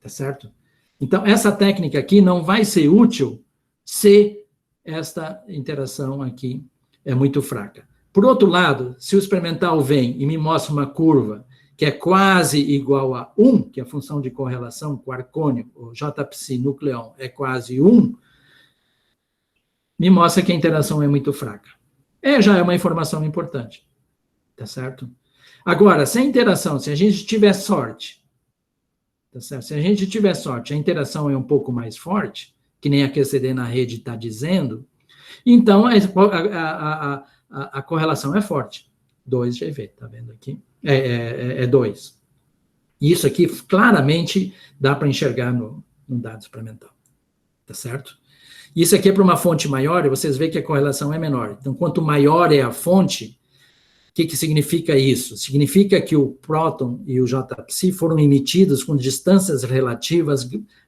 Tá certo? Então, essa técnica aqui não vai ser útil se esta interação aqui é muito fraca. Por outro lado, se o experimental vem e me mostra uma curva que é quase igual a 1, que é a função de correlação quarcônio, o J-psi nucleon é quase 1, me mostra que a interação é muito fraca. Já é uma informação importante. Tá certo? Agora, se a gente tiver sorte, tá certo? Se a gente tiver sorte, a interação é um pouco mais forte, que nem a QCD na rede está dizendo, então a correlação é forte. 2GV, tá vendo aqui? É 2. Isso aqui claramente dá para enxergar no dado experimental. Tá certo? Isso aqui é para uma fonte maior, e vocês veem que a correlação é menor. Então, quanto maior é a fonte, o que significa isso? Significa que o próton e o J-psi foram emitidos com distâncias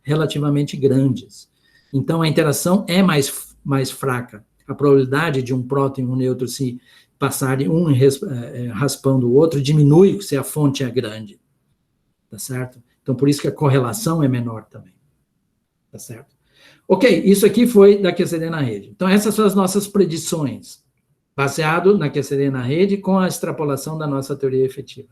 relativamente grandes. Então, a interação é mais fraca. A probabilidade de um próton e um nêutron se passarem raspando o outro diminui se a fonte é grande. Tá certo? Então, por isso que a correlação é menor também. Tá certo? Ok, isso aqui foi da QCD na rede. Então, essas são as nossas predições, baseado na QCD na rede com a extrapolação da nossa teoria efetiva.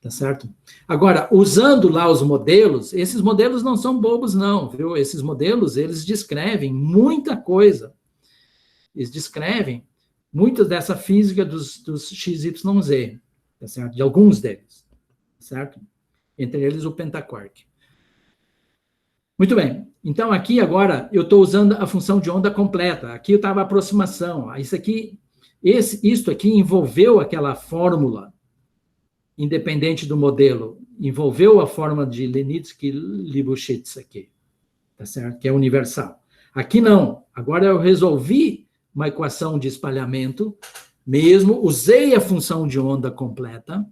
Tá certo? Agora, usando lá os modelos, esses modelos não são bobos não, viu? Esses modelos, eles descrevem muita coisa. Eles descrevem muita dessa física dos XYZ, tá certo? De alguns deles, certo? Entre eles o pentaquark. Muito bem. Então, aqui agora, eu estou usando a função de onda completa. Aqui eu estava a aproximação. Isto aqui envolveu aquela fórmula, independente do modelo, envolveu a fórmula de Lenitsky-Lifshitz aqui, tá certo? Que é universal. Aqui não. Agora eu resolvi uma equação de espalhamento, mesmo, usei a função de onda completa,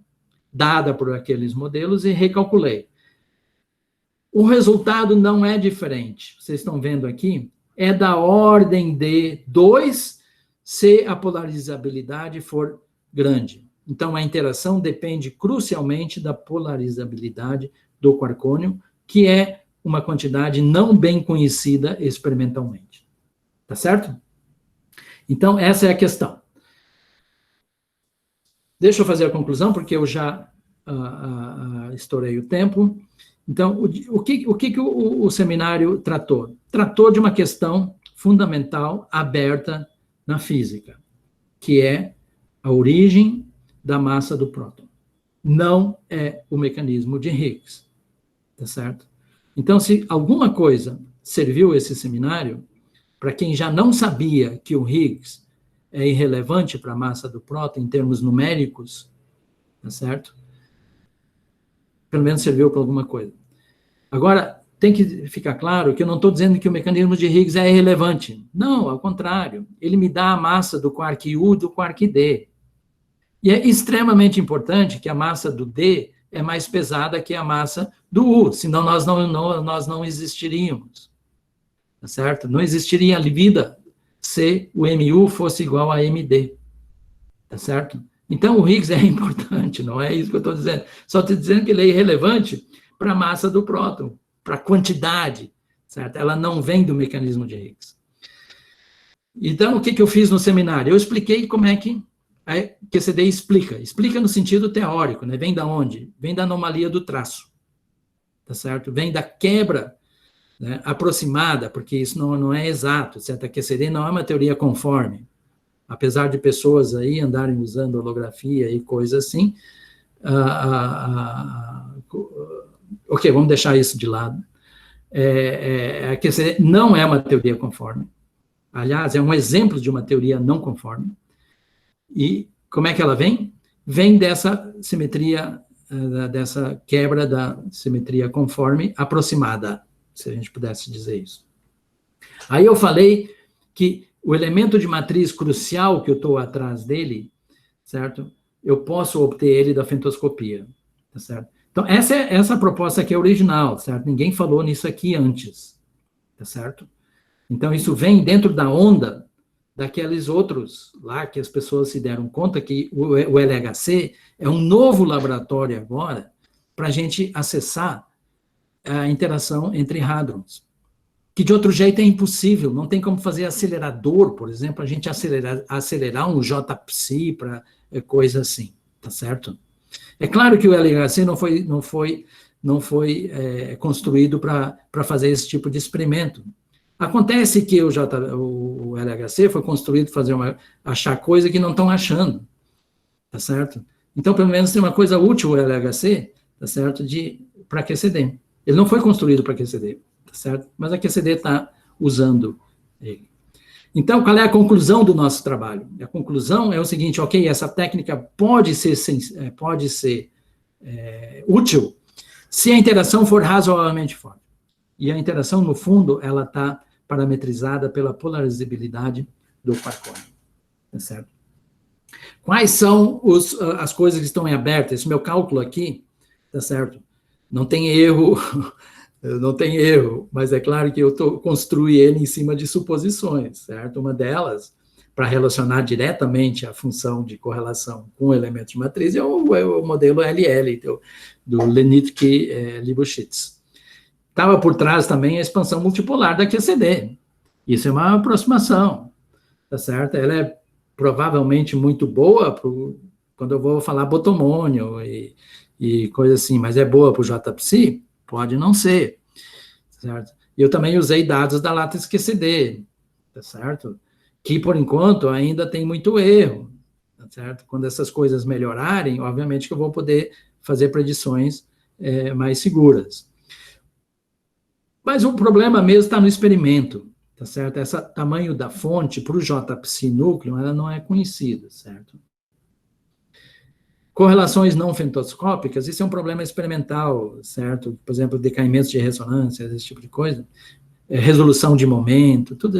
dada por aqueles modelos, e recalculei. O resultado não é diferente. Vocês estão vendo aqui? É da ordem de 2 se a polarizabilidade for grande. Então, a interação depende crucialmente da polarizabilidade do quarcônio, que é uma quantidade não bem conhecida experimentalmente. Tá certo? Então, essa é a questão. Deixa eu fazer a conclusão, porque eu já estourei o tempo. Então, o que o seminário tratou? Tratou de uma questão fundamental, aberta na física, que é a origem da massa do próton. Não é o mecanismo de Higgs, tá certo? Então, se alguma coisa serviu esse seminário, para quem já não sabia que o Higgs é irrelevante para a massa do próton em termos numéricos, tá certo? Pelo menos serviu para alguma coisa. Agora, tem que ficar claro que eu não estou dizendo que o mecanismo de Higgs é irrelevante. Não, ao contrário. Ele me dá a massa do quark U e do quark D. E é extremamente importante que a massa do D é mais pesada que a massa do U, senão nós não existiríamos. Tá certo? Não existiria vida se o MU fosse igual a MD. Tá certo? Então, o Higgs é importante, não é isso que eu estou dizendo. Só estou dizendo que ele é irrelevante para a massa do próton, para a quantidade, certo? Ela não vem do mecanismo de Higgs. Então, o que eu fiz no seminário? Eu expliquei como é que a QCD explica. Explica no sentido teórico, né? Vem da onde? Vem da anomalia do traço, tá certo? Vem da quebra, né, aproximada, porque isso não é exato, certo? A QCD não é uma teoria conforme. Apesar de pessoas aí andarem usando holografia e coisas assim, ok, vamos deixar isso de lado. A QCD não é uma teoria conforme. Aliás, é um exemplo de uma teoria não conforme. E como é que ela vem? Vem dessa simetria, dessa quebra da simetria conforme aproximada, se a gente pudesse dizer isso. Aí eu falei que o elemento de matriz crucial que eu estou atrás dele, certo? Eu posso obter ele da fentoscopia, tá certo? Então, essa proposta aqui é original, certo? Ninguém falou nisso aqui antes, tá certo? Então, isso vem dentro da onda daqueles outros lá que as pessoas se deram conta que o LHC é um novo laboratório agora para a gente acessar a interação entre hadrons, que de outro jeito é impossível, não tem como fazer acelerador, por exemplo, a gente acelerar um JPSI para coisa assim, tá certo? É claro que o LHC não foi construído para fazer esse tipo de experimento. Acontece que o LHC foi construído para achar coisa que não estão achando, tá certo? Então, pelo menos tem uma coisa útil o LHC, tá certo, para QCD. Ele não foi construído para QCD, tá certo? Mas a QCD está usando ele. Então, qual é a conclusão do nosso trabalho? A conclusão é o seguinte, ok, essa técnica pode ser útil se a interação for razoavelmente forte. E a interação, no fundo, ela está parametrizada pela polarizabilidade do quarkônio, tá certo? Quais são as coisas que estão em aberto? Esse meu cálculo aqui, tá certo? Não tem erro, mas é claro que eu construí ele em cima de suposições, certo? Uma delas, para relacionar diretamente a função de correlação com o elemento de matriz, é o modelo LL, do Lenitke-Libushitz. Estava por trás também a expansão multipolar da QCD. Isso é uma aproximação, tá certo? Ela é provavelmente muito boa quando eu vou falar botomônio e coisa assim, mas é boa para o JPSI? Pode não ser, certo? Eu também usei dados da Lattice QCD, tá certo? Que, por enquanto, ainda tem muito erro, tá certo? Quando essas coisas melhorarem, obviamente que eu vou poder fazer predições mais seguras. Mas o problema mesmo está no experimento, tá certo? Esse tamanho da fonte para o JPSI núcleo, ela não é conhecida, certo? Correlações não fentoscópicas, isso é um problema experimental, certo? Por exemplo, decaimentos de ressonância, esse tipo de coisa. Resolução de momento, tudo.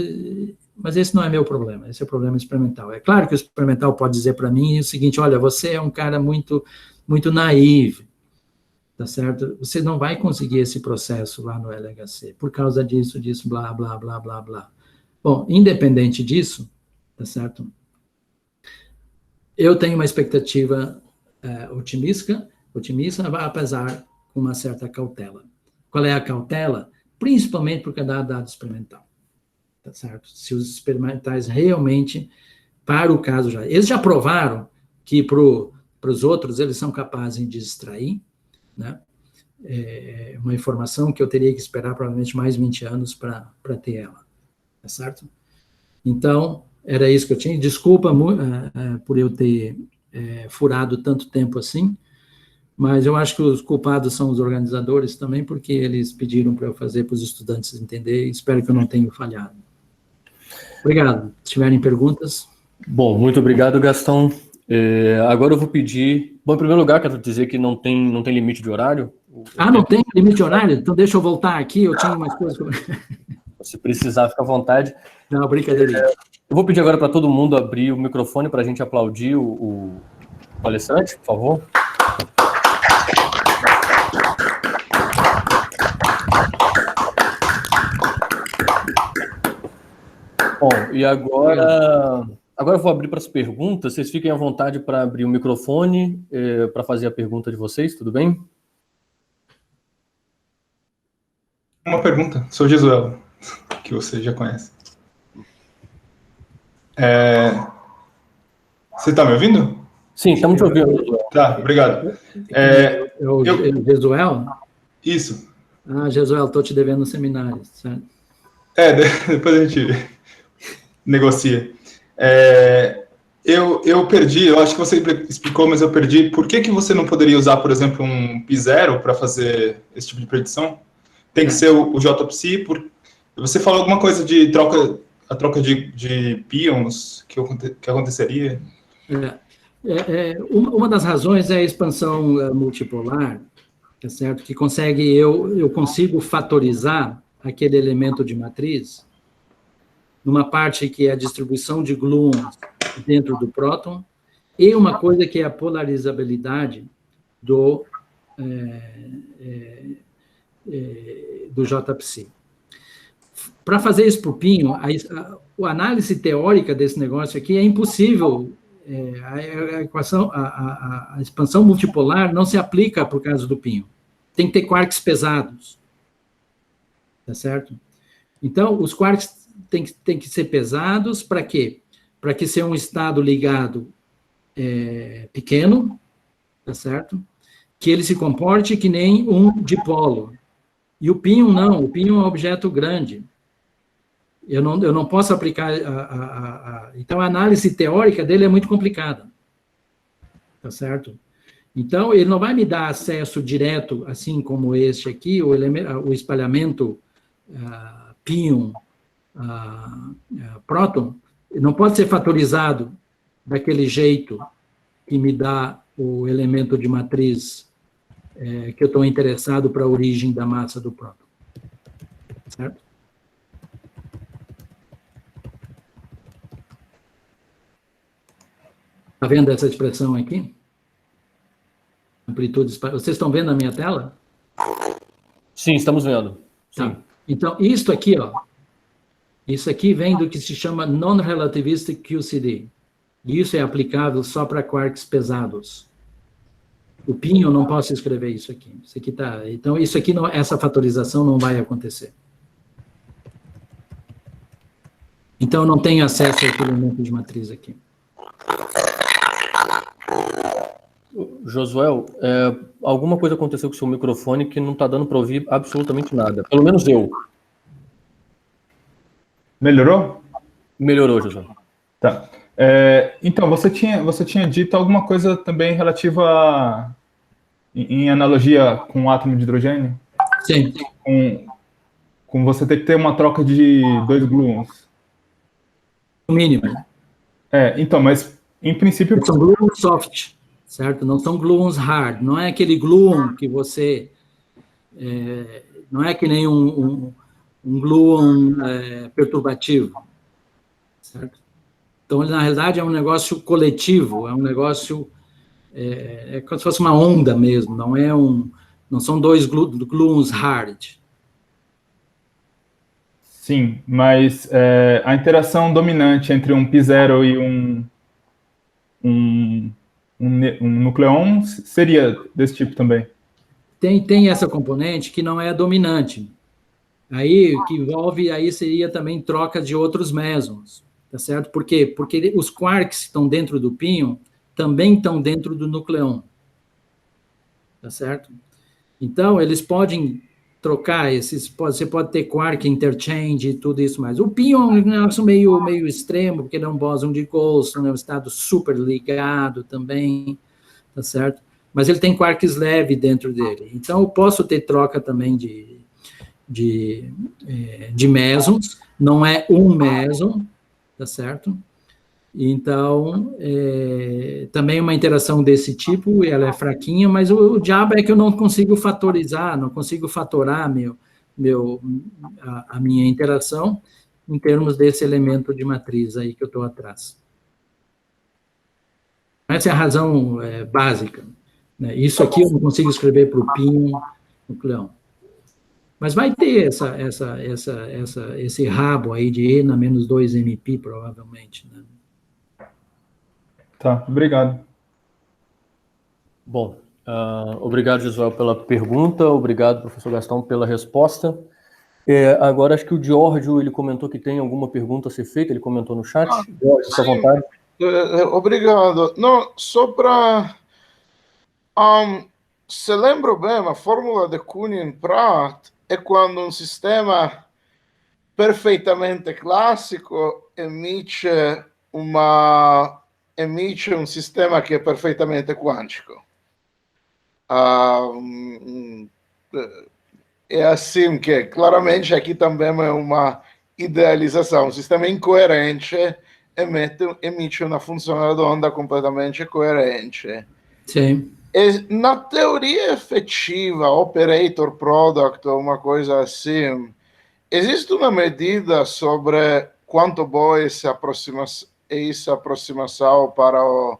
Mas esse não é meu problema, esse é o problema experimental. É claro que o experimental pode dizer para mim o seguinte, olha, você é um cara muito, muito naive, tá certo? Você não vai conseguir esse processo lá no LHC, por causa disso, blá, blá, blá, blá, blá. Bom, independente disso, tá certo? Eu tenho uma expectativa otimista, apesar com uma certa cautela. Qual é a cautela? Principalmente porque dá dado experimental, tá certo? Se os experimentais realmente, para o caso já, eles já provaram que para os outros eles são capazes de extrair, né? Uma informação que eu teria que esperar provavelmente mais 20 anos para ter ela, tá certo? Então, era isso que eu tinha. Desculpa por eu ter furado tanto tempo assim, mas eu acho que os culpados são os organizadores também, porque eles pediram para eu fazer para os estudantes entenderem, espero que eu não tenha falhado. Obrigado. Se tiverem perguntas... Bom, muito obrigado, Gastão. Agora eu vou pedir... Bom, em primeiro lugar, quero dizer que não tem limite de horário. Não tem limite de horário? Então deixa eu voltar aqui, eu tinha mais coisas... Se precisar, fica à vontade. Não, brincadeira. Eu vou pedir agora para todo mundo abrir o microfone para a gente aplaudir o palestrante, por favor. Bom, e agora eu vou abrir para as perguntas. Vocês fiquem à vontade para abrir o microfone para fazer a pergunta de vocês, tudo bem? Uma pergunta, sou Jesuel, que você já conhece. Você está me ouvindo? Sim, estamos te ouvindo. Tá, obrigado. O Jesuel? Isso. Jesuel, estou te devendo um seminário, certo? Depois a gente negocia. Eu perdi, eu acho que você explicou, mas eu perdi. Por que você não poderia usar, por exemplo, um P0 para fazer esse tipo de predição? Tem que ser o JPSI. Você falou alguma coisa de a troca de pions que aconteceria? Uma das razões é a expansão multipolar, tá certo? Que eu consigo fatorizar aquele elemento de matriz numa parte que é a distribuição de gluons dentro do próton e uma coisa que é a polarizabilidade do JPSI. Para fazer isso para o pinho, a análise teórica desse negócio aqui é impossível. A expansão multipolar não se aplica por causa do pinho. Tem que ter quarks pesados. Tá certo? Então, os quarks têm que ser pesados para quê? Para que seja um estado ligado pequeno, tá certo? Que ele se comporte que nem um dipolo. E o pinho não, o pinho é um objeto grande. Eu não posso aplicar... Então, a análise teórica dele é muito complicada. Tá certo? Então, ele não vai me dar acesso direto, assim como este aqui, o espalhamento pion, próton, não pode ser fatorizado daquele jeito que me dá o elemento de matriz que eu estou interessado para a origem da massa do próton. Certo? Está vendo essa expressão aqui? Amplitude. Vocês estão vendo a minha tela? Sim, estamos vendo. Sim. Tá. Então, isso aqui, isso aqui vem do que se chama Non-Relativistic QCD. E isso é aplicável só para quarks pesados. O pinho, eu não posso escrever isso aqui. Isso aqui tá. Então, isso aqui, essa fatorização não vai acontecer. Então, eu não tenho acesso ao elemento de matriz aqui. Josuel, alguma coisa aconteceu com o seu microfone que não está dando para ouvir absolutamente nada. Pelo menos eu. Melhorou? Melhorou, Josuel. Tá. Então, você tinha dito alguma coisa também relativa em analogia com o átomo de hidrogênio? Sim. Com você ter que ter uma troca de 2 gluons. O mínimo. Então, mas em princípio... São gluons soft, certo? Não são gluons hard. Não é aquele gluon que você... não é que nem um gluon perturbativo, certo? Então, na realidade, é um negócio coletivo, é um negócio... É como se fosse uma onda mesmo, não são 2 gluons hard. Sim, mas a interação dominante entre um P0 e um nucleon seria desse tipo também? Tem essa componente que não é dominante. Aí, o que envolve, aí seria também troca de outros mesons, tá certo? Por quê? Porque os quarks que estão dentro do pinho também estão dentro do nucleon, tá certo? Então, eles podem trocar você pode ter quark interchange e tudo isso mais. O pinho é um negócio meio extremo, porque ele é um bóson de Goldstone, é um estado super ligado também, tá certo? Mas ele tem quarks leve dentro dele. Então, eu posso ter troca também de mesons, não é um meson, tá certo? Então, também uma interação desse tipo, ela é fraquinha, mas o diabo é que eu não consigo fatorizar, não consigo fatorar a minha interação em termos desse elemento de matriz aí que eu estou atrás. Essa é a razão básica, né? Isso aqui eu não consigo escrever para o pinho nucleão. Mas vai ter esse rabo aí de E na menos 2 MP, provavelmente, né? Tá, obrigado. Bom, obrigado, Josué, pela pergunta, obrigado, professor Gastão, pela resposta. Agora, acho que o Giorgio, ele comentou que tem alguma pergunta a ser feita, ele comentou no chat. Giorgio, fica à vontade. Obrigado. Não, só para... se lembro bem, a fórmula de Kunin-Pratt é quando um sistema perfeitamente clássico emite um sistema que é perfeitamente quântico. É assim que, claramente, aqui também é uma idealização. Um sistema incoerente emite uma função redonda completamente coerente. Sim. Na teoria efetiva, operator product, ou uma coisa assim, existe uma medida sobre quanto boa essa aproximação para o...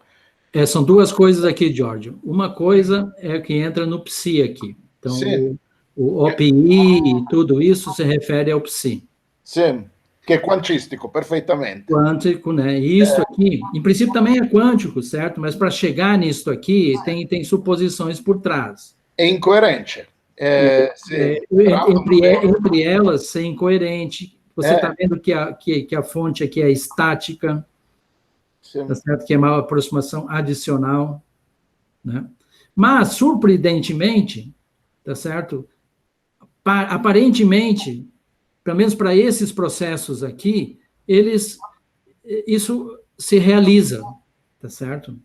São duas coisas aqui, Giorgio. Uma coisa é que entra no psi aqui. Então, o OPI e tudo isso se refere ao psi. Sim, que é quantístico, perfeitamente. Quântico, né? E isso aqui, em princípio, também é quântico, certo? Mas para chegar nisso aqui, tem suposições por trás. É incoerente. Entre elas, ser incoerente. Você está vendo que a fonte aqui é estática, tá certo? Que é uma aproximação adicional, né? Mas, surpreendentemente, tá certo? Aparentemente, pelo menos para esses processos aqui, isso se realiza, tá certo?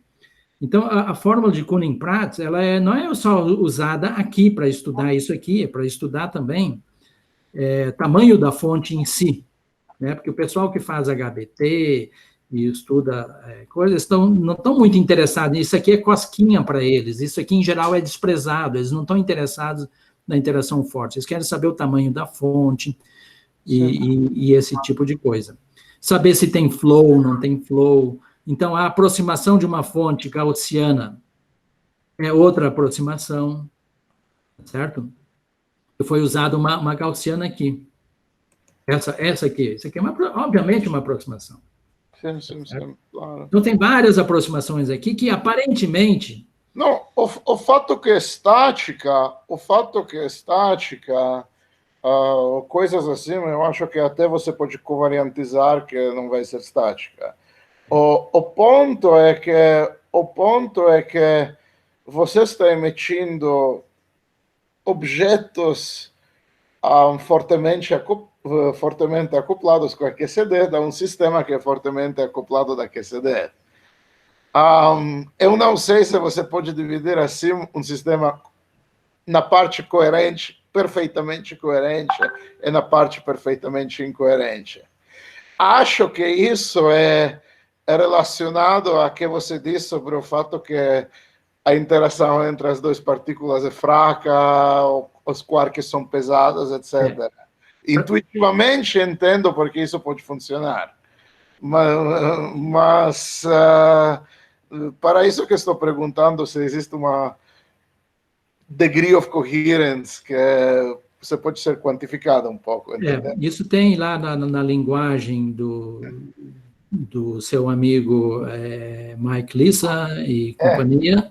Então, a fórmula de Kunin-Pratt, ela não é só usada aqui para estudar isso aqui, é para estudar também tamanho da fonte em si, né? Porque o pessoal que faz HBT e estuda coisas não estão muito interessados, isso aqui é cosquinha para eles, isso aqui em geral é desprezado, eles não estão interessados na interação forte, eles querem saber o tamanho da fonte e esse tipo de coisa. Saber se tem flow, não tem flow. Então, a aproximação de uma fonte gaussiana é outra aproximação, certo? Foi usada uma gaussiana aqui. Essa aqui. Essa aqui é, obviamente, uma aproximação. Sim, claro. Então, tem várias aproximações aqui que, aparentemente... Não, o fato que é estática, coisas assim, eu acho que até você pode covariantizar que não vai ser estática. O ponto é que você está emitindo objetos fortemente acoplados com a QCD de um sistema que é fortemente acoplado da QCD. Eu não sei se você pode dividir assim um sistema na parte coerente, perfeitamente coerente, e na parte perfeitamente incoerente. Acho que isso é relacionado a que você disse sobre o fato que a interação entre as duas partículas é fraca, os quarks são pesados, etc. Intuitivamente entendo porque isso pode funcionar. Mas para isso que estou perguntando se existe uma degree of coherence que você pode ser quantificada um pouco. Isso tem lá na linguagem do seu amigo Mike Lissa e companhia,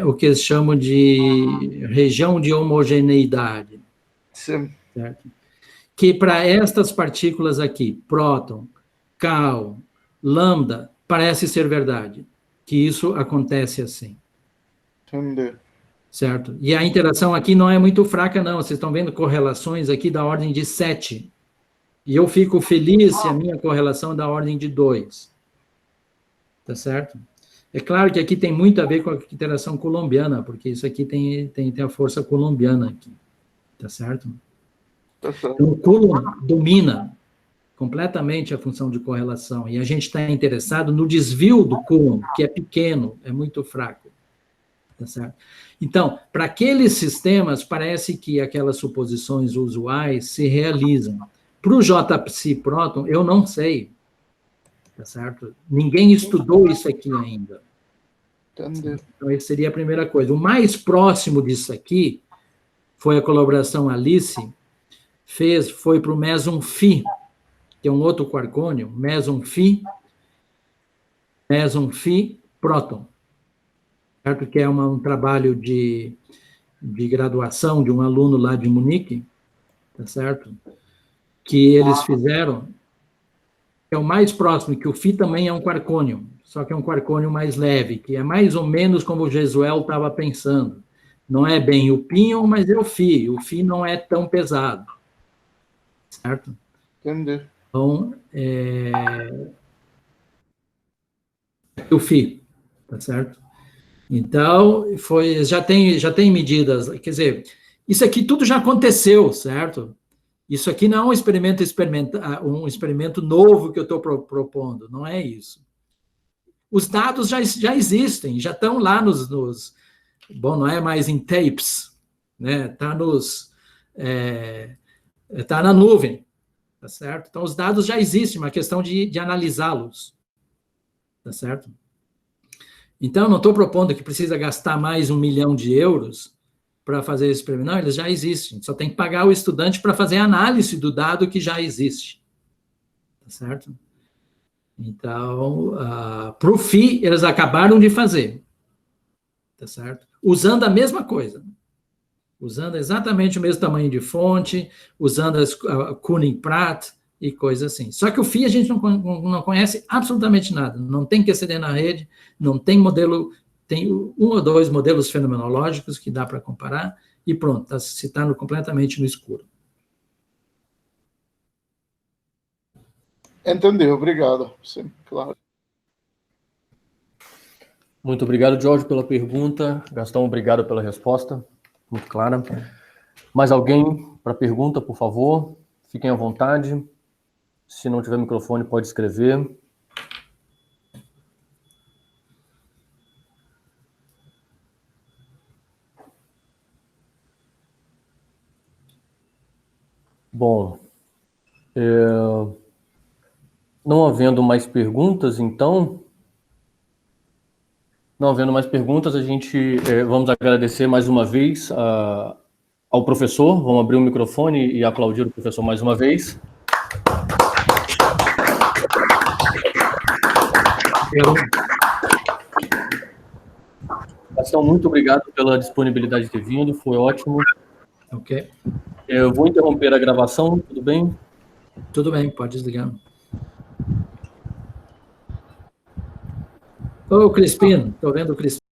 o que eles chamam de região de homogeneidade. Sim. Certo? Que para estas partículas aqui, próton, Cal, lambda, parece ser verdade, que isso acontece assim. Entendi. Certo? E a interação aqui não é muito fraca, não. Vocês estão vendo correlações aqui da ordem de 7. E eu fico feliz se a minha correlação é da ordem de 2. Tá certo? É claro que aqui tem muito a ver com a interação coulombiana, porque isso aqui tem a força coulombiana aqui. Tá certo? Então, o Coulomb domina completamente a função de correlação, e a gente está interessado no desvio do Coulomb, que é pequeno, é muito fraco. Tá certo? Então, para aqueles sistemas, parece que aquelas suposições usuais se realizam. Para o JPSI próton, eu não sei. Tá certo? Ninguém estudou isso aqui ainda. Entendi. Então, essa seria a primeira coisa. O mais próximo disso aqui foi a colaboração Alice foi para o Meson Phi, que é um outro quarcônio, Meson Phi próton, certo? Que é um trabalho de graduação de um aluno lá de Munique, tá certo? Que eles fizeram, é o mais próximo, que o Phi também é um quarcônio, só que é um quarcônio mais leve, que é mais ou menos como o Gesuel estava pensando. Não é bem o Pion, mas é o Phi. O Phi não é tão pesado. Certo? Entendi. Então, o Phi, tá certo? Então, já tem medidas, quer dizer, isso aqui tudo já aconteceu, certo? Isso aqui não é um experimento novo que eu estou propondo, não é isso. Os dados já existem, já estão lá bom, não é mais em tapes, né? Tá na nuvem, tá certo? Então, os dados já existem, uma questão de analisá-los, tá certo? Então, não estou propondo que precisa gastar mais 1 milhão de euros para fazer esse experimento, não, eles já existem, só tem que pagar o estudante para fazer a análise do dado que já existe, tá certo? Então, para o Phi, eles acabaram de fazer, tá certo? Usando a mesma coisa, usando exatamente o mesmo tamanho de fonte, usando as Kuning-Pratt e coisas assim. Só que o Phi a gente não conhece absolutamente nada, não tem QCD na rede, não tem modelo, tem 1 ou 2 modelos fenomenológicos que dá para comparar, e pronto, está se tornando completamente no escuro. Entendi, obrigado. Sim, claro. Muito obrigado, Jorge, pela pergunta. Gastão, obrigado pela resposta, muito clara. Mais alguém para pergunta, por favor? Fiquem à vontade. Se não tiver microfone, pode escrever. Bom, não havendo mais perguntas, então... Não havendo mais perguntas, a gente vamos agradecer mais uma vez ao professor. Vamos abrir o microfone e aplaudir o professor mais uma vez. Gastão, muito obrigado pela disponibilidade de ter vindo, foi ótimo. Ok. Eu vou interromper a gravação, tudo bem? Tudo bem, pode desligar. Ô, Crispino, estou vendo o Crispino.